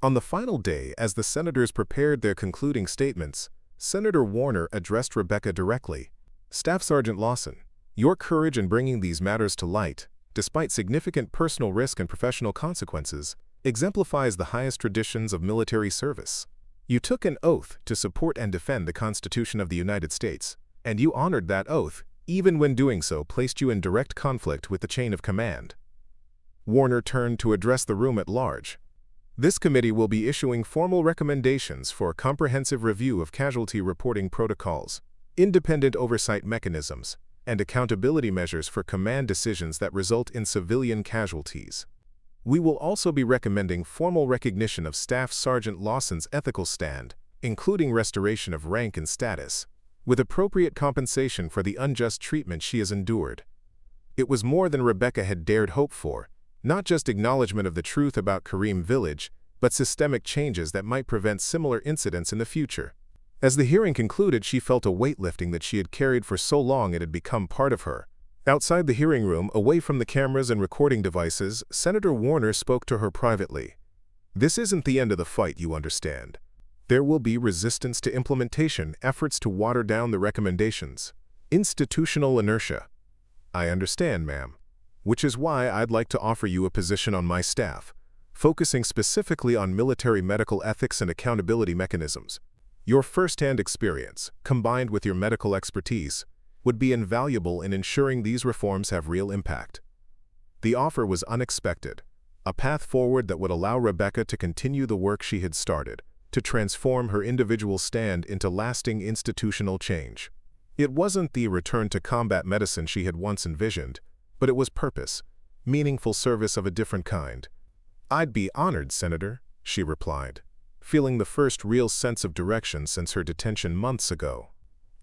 On the final day, as the senators prepared their concluding statements, Senator Warner addressed Rebecca directly. "Staff Sergeant Lawson, your courage in bringing these matters to light, despite significant personal risk and professional consequences, exemplifies the highest traditions of military service. You took an oath to support and defend the Constitution of the United States, and you honored that oath, even when doing so placed you in direct conflict with the chain of command." Warner turned to address the room at large. "This committee will be issuing formal recommendations for a comprehensive review of casualty reporting protocols, independent oversight mechanisms, and accountability measures for command decisions that result in civilian casualties. We will also be recommending formal recognition of Staff Sergeant Lawson's ethical stand, including restoration of rank and status, with appropriate compensation for the unjust treatment she has endured." It was more than Rebecca had dared hope for, not just acknowledgement of the truth about Kareem Village, but systemic changes that might prevent similar incidents in the future. As the hearing concluded, she felt a weight lifting that she had carried for so long it had become part of her. Outside the hearing room, away from the cameras and recording devices, Senator Warner spoke to her privately. "This isn't the end of the fight, you understand. There will be resistance to implementation, efforts to water down the recommendations, institutional inertia." "I understand, ma'am. Which is why I'd like to offer you a position on my staff, focusing specifically on military medical ethics and accountability mechanisms. Your first-hand experience, combined with your medical expertise, would be invaluable in ensuring these reforms have real impact." The offer was unexpected, a path forward that would allow Rebecca to continue the work she had started, to transform her individual stand into lasting institutional change. It wasn't the return to combat medicine she had once envisioned, but it was purpose, meaningful service of a different kind. "I'd be honored, Senator," she replied, feeling the first real sense of direction since her detention months ago.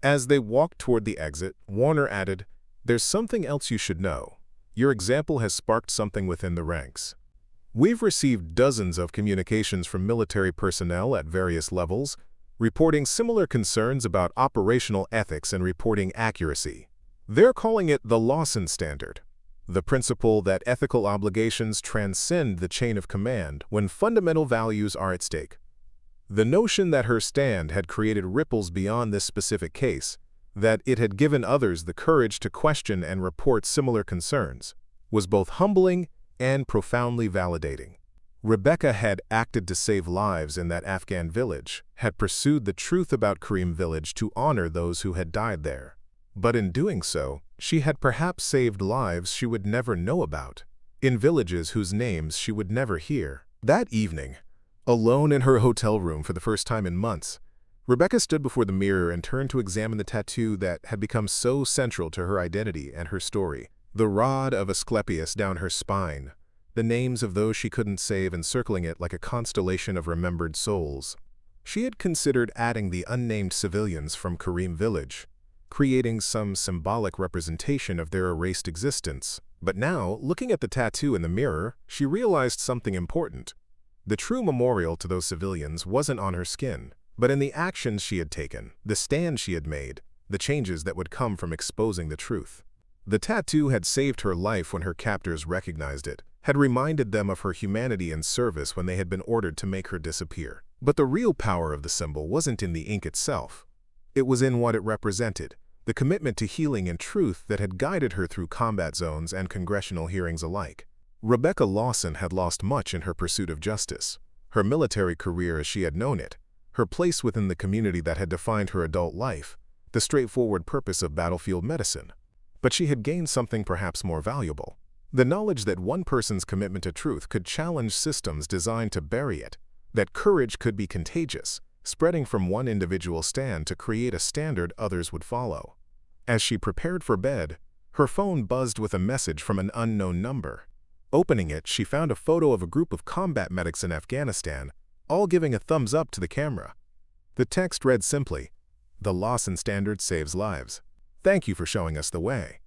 As they walked toward the exit, Warner added, "There's something else you should know. Your example has sparked something within the ranks. We've received dozens of communications from military personnel at various levels, reporting similar concerns about operational ethics and reporting accuracy. They're calling it the Lawson Standard, the principle that ethical obligations transcend the chain of command when fundamental values are at stake." The notion that her stand had created ripples beyond this specific case, that it had given others the courage to question and report similar concerns, was both humbling and profoundly validating. Rebecca had acted to save lives in that Afghan village, had pursued the truth about Kareem village to honor those who had died there. But in doing so, she had perhaps saved lives she would never know about, in villages whose names she would never hear. That evening, alone in her hotel room for the first time in months, Rebecca stood before the mirror and turned to examine the tattoo that had become so central to her identity and her story. The rod of Asclepius down her spine, the names of those she couldn't save encircling it like a constellation of remembered souls. She had considered adding the unnamed civilians from Kareem village, creating some symbolic representation of their erased existence. But now, looking at the tattoo in the mirror, she realized something important. The true memorial to those civilians wasn't on her skin, but in the actions she had taken, the stand she had made, the changes that would come from exposing the truth. The tattoo had saved her life when her captors recognized it, had reminded them of her humanity and service when they had been ordered to make her disappear. But the real power of the symbol wasn't in the ink itself. It was in what it represented, the commitment to healing and truth that had guided her through combat zones and congressional hearings alike. Rebecca Lawson had lost much in her pursuit of justice, her military career as she had known it, her place within the community that had defined her adult life, the straightforward purpose of battlefield medicine. But she had gained something perhaps more valuable, the knowledge that one person's commitment to truth could challenge systems designed to bury it, that courage could be contagious, spreading from one individual stand to create a standard others would follow. As she prepared for bed, her phone buzzed with a message from an unknown number. Opening it, she found a photo of a group of combat medics in Afghanistan, all giving a thumbs up to the camera. The text read simply, "The Lawson Standard saves lives. Thank you for showing us the way."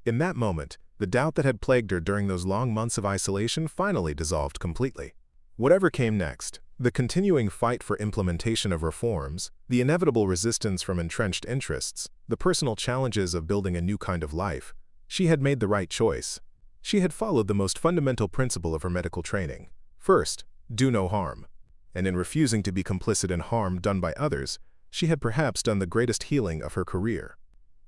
In that moment, the doubt that had plagued her during those long months of isolation finally dissolved completely. Whatever came next, the continuing fight for implementation of reforms, the inevitable resistance from entrenched interests, the personal challenges of building a new kind of life, she had made the right choice. She had followed the most fundamental principle of her medical training. First, do no harm. And in refusing to be complicit in harm done by others, she had perhaps done the greatest healing of her career.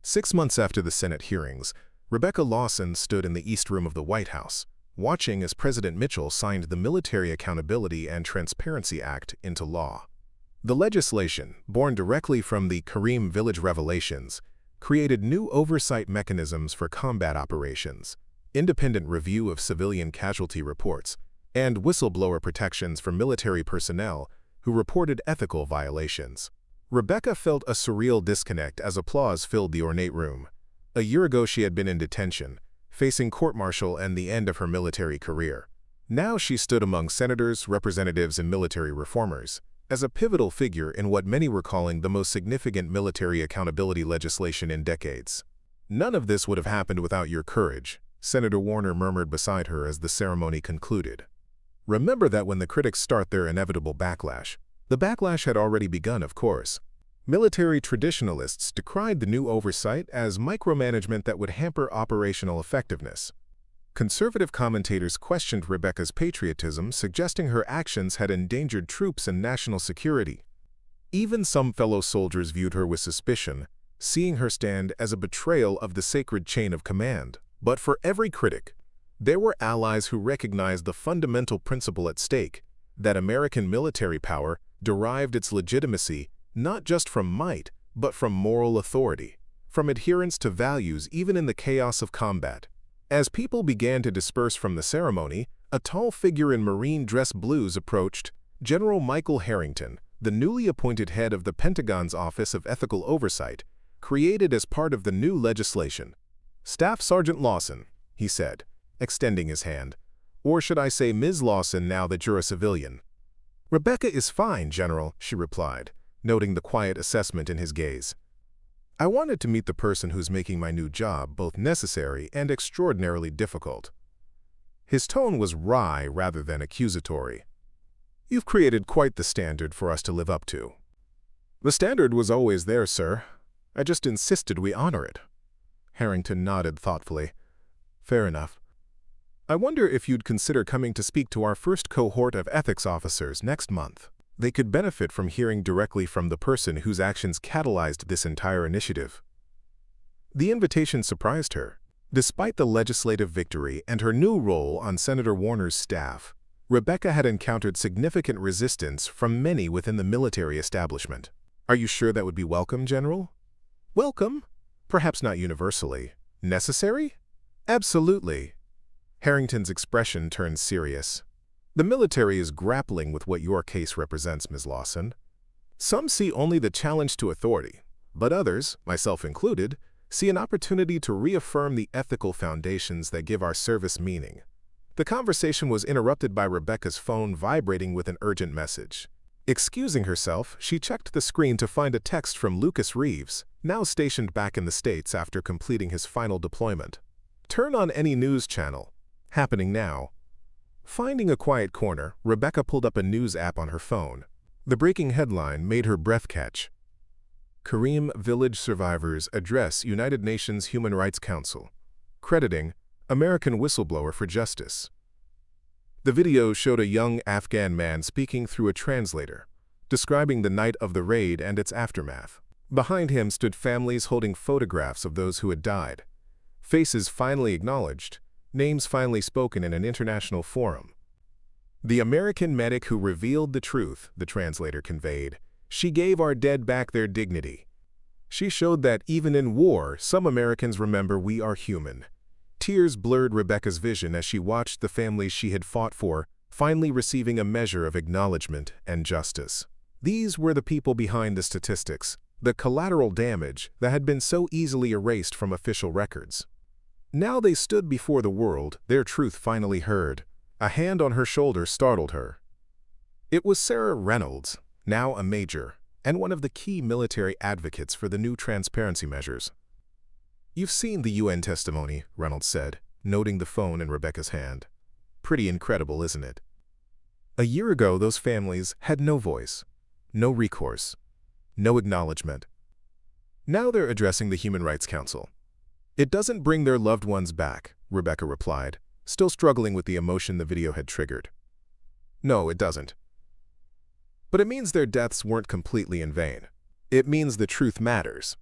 6 months after the Senate hearings, Rebecca Lawson stood in the East Room of the White House, watching as President Mitchell signed the Military Accountability and Transparency Act into law. The legislation, born directly from the Kareem Village revelations, created new oversight mechanisms for combat operations, independent review of civilian casualty reports, and whistleblower protections for military personnel who reported ethical violations. Rebecca felt a surreal disconnect as applause filled the ornate room. A year ago she had been in detention, facing court-martial and the end of her military career. Now she stood among senators, representatives, and military reformers, as a pivotal figure in what many were calling the most significant military accountability legislation in decades. "None of this would have happened without your courage," Senator Warner murmured beside her as the ceremony concluded. Remember that when the critics start their inevitable backlash, the backlash had already begun, of course. Military traditionalists decried the new oversight as micromanagement that would hamper operational effectiveness. Conservative commentators questioned Rebecca's patriotism, suggesting her actions had endangered troops and national security. Even some fellow soldiers viewed her with suspicion, seeing her stand as a betrayal of the sacred chain of command. But for every critic, there were allies who recognized the fundamental principle at stake, that American military power derived its legitimacy not just from might, but from moral authority, from adherence to values even in the chaos of combat. As people began to disperse from the ceremony, a tall figure in marine dress blues approached. General Michael Harrington, the newly appointed head of the Pentagon's Office of Ethical Oversight, created as part of the new legislation. "Staff Sergeant Lawson," he said, extending his hand. "Or should I say Ms. Lawson now that you're a civilian?" "Rebecca is fine, General," she replied, noting the quiet assessment in his gaze. "I wanted to meet the person who's making my new job both necessary and extraordinarily difficult." His tone was wry rather than accusatory. "You've created quite the standard for us to live up to." "The standard was always there, sir. I just insisted we honor it." Harrington nodded thoughtfully. "Fair enough. I wonder if you'd consider coming to speak to our first cohort of ethics officers next month. They could benefit from hearing directly from the person whose actions catalyzed this entire initiative." The invitation surprised her. Despite the legislative victory and her new role on Senator Warner's staff, Rebecca had encountered significant resistance from many within the military establishment. "Are you sure that would be welcome, General?" "Welcome? Perhaps not universally. Necessary? Absolutely." Harrington's expression turned serious. "The military is grappling with what your case represents, Ms. Lawson. Some see only the challenge to authority, but others, myself included, see an opportunity to reaffirm the ethical foundations that give our service meaning." The conversation was interrupted by Rebecca's phone vibrating with an urgent message. Excusing herself, she checked the screen to find a text from Lucas Reeves, now stationed back in the States after completing his final deployment. "Turn on any news channel. Happening now." Finding a quiet corner, Rebecca pulled up a news app on her phone. The breaking headline made her breath catch. "Kareem Village Survivors Address United Nations Human Rights Council," crediting "American Whistleblower for Justice." The video showed a young Afghan man speaking through a translator, describing the night of the raid and its aftermath. Behind him stood families holding photographs of those who had died. Faces finally acknowledged, names finally spoken in an international forum. "The American medic who revealed the truth," the translator conveyed. "She gave our dead back their dignity. She showed that even in war, some Americans remember we are human." Tears blurred Rebecca's vision as she watched the families she had fought for finally receiving a measure of acknowledgement and justice. These were the people behind the statistics, the collateral damage that had been so easily erased from official records. Now they stood before the world, their truth finally heard. A hand on her shoulder startled her. It was Sarah Reynolds, now a major, and one of the key military advocates for the new transparency measures. "You've seen the UN testimony," Reynolds said, noting the phone in Rebecca's hand. "Pretty incredible, isn't it? A year ago, those families had no voice, no recourse, no acknowledgement. Now they're addressing the Human Rights Council. It doesn't bring their loved ones back," Rebecca replied, still struggling with the emotion the video had triggered. "No, it doesn't. But it means their deaths weren't completely in vain. It means the truth matters."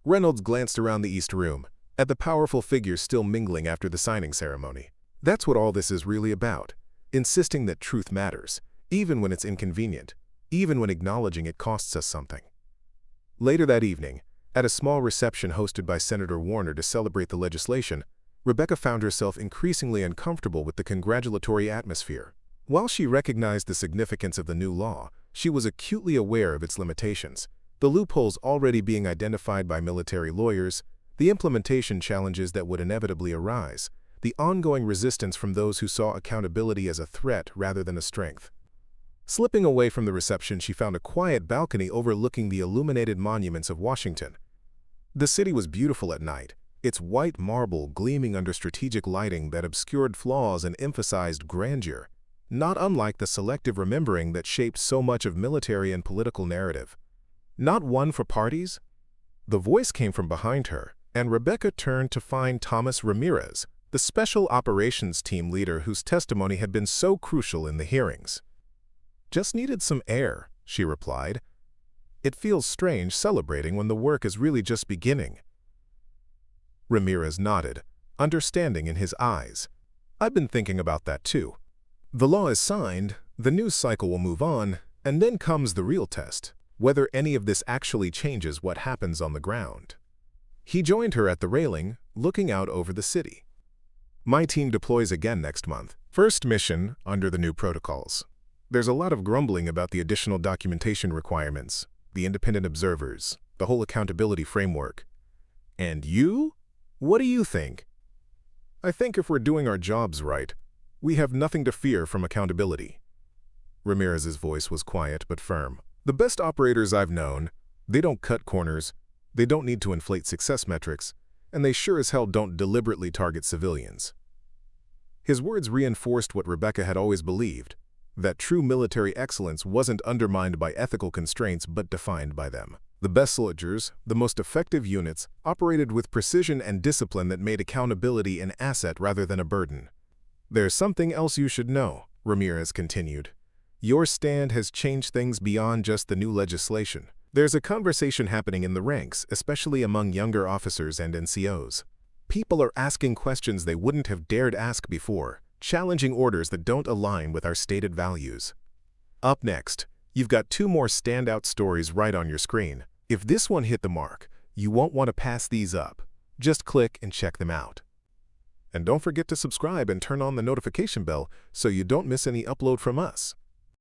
Reynolds glanced around the East Room, at the powerful figures still mingling after the signing ceremony. "That's what all this is really about, insisting that truth matters, even when it's inconvenient, even when acknowledging it costs us something." Later that evening, at a small reception hosted by Senator Warner to celebrate the legislation, Rebecca found herself increasingly uncomfortable with the congratulatory atmosphere. While she recognized the significance of the new law, she was acutely aware of its limitations, the loopholes already being identified by military lawyers, the implementation challenges that would inevitably arise, the ongoing resistance from those who saw accountability as a threat rather than a strength. Slipping away from the reception, she found a quiet balcony overlooking the illuminated monuments of Washington. The city was beautiful at night, its white marble gleaming under strategic lighting that obscured flaws and emphasized grandeur. not unlike the selective remembering that shaped so much of military and political narrative. Not one for parties? The voice came from behind her, and Rebecca turned to find Thomas Ramirez, the Special Operations Team leader whose testimony had been so crucial in the hearings. "Just needed some air," she replied. "It feels strange celebrating when the work is really just beginning." Ramirez nodded, understanding in his eyes. "I've been thinking about that too. The law is signed, the news cycle will move on, and then comes the real test, whether any of this actually changes what happens on the ground." He joined her at the railing, looking out over the city. "My team deploys again next month. First mission under the new protocols. There's a lot of grumbling about the additional documentation requirements, the independent observers, the whole accountability framework. And you? What do you think?" "I think if we're doing our jobs right, we have nothing to fear from accountability." Ramirez's voice was quiet but firm. "The best operators I've known, they don't cut corners, they don't need to inflate success metrics, and they sure as hell don't deliberately target civilians." His words reinforced what Rebecca had always believed, that true military excellence wasn't undermined by ethical constraints but defined by them. The best soldiers, the most effective units, operated with precision and discipline that made accountability an asset rather than a burden. "There's something else you should know," Ramirez continued. "Your stand has changed things beyond just the new legislation. There's a conversation happening in the ranks, especially among younger officers and NCOs. People are asking questions they wouldn't have dared ask before, challenging orders that don't align with our stated values." Up next, you've got 2 more standout stories right on your screen. If this one hit the mark, you won't want to pass these up. Just click and check them out. And don't forget to subscribe and turn on the notification bell so you don't miss any upload from us.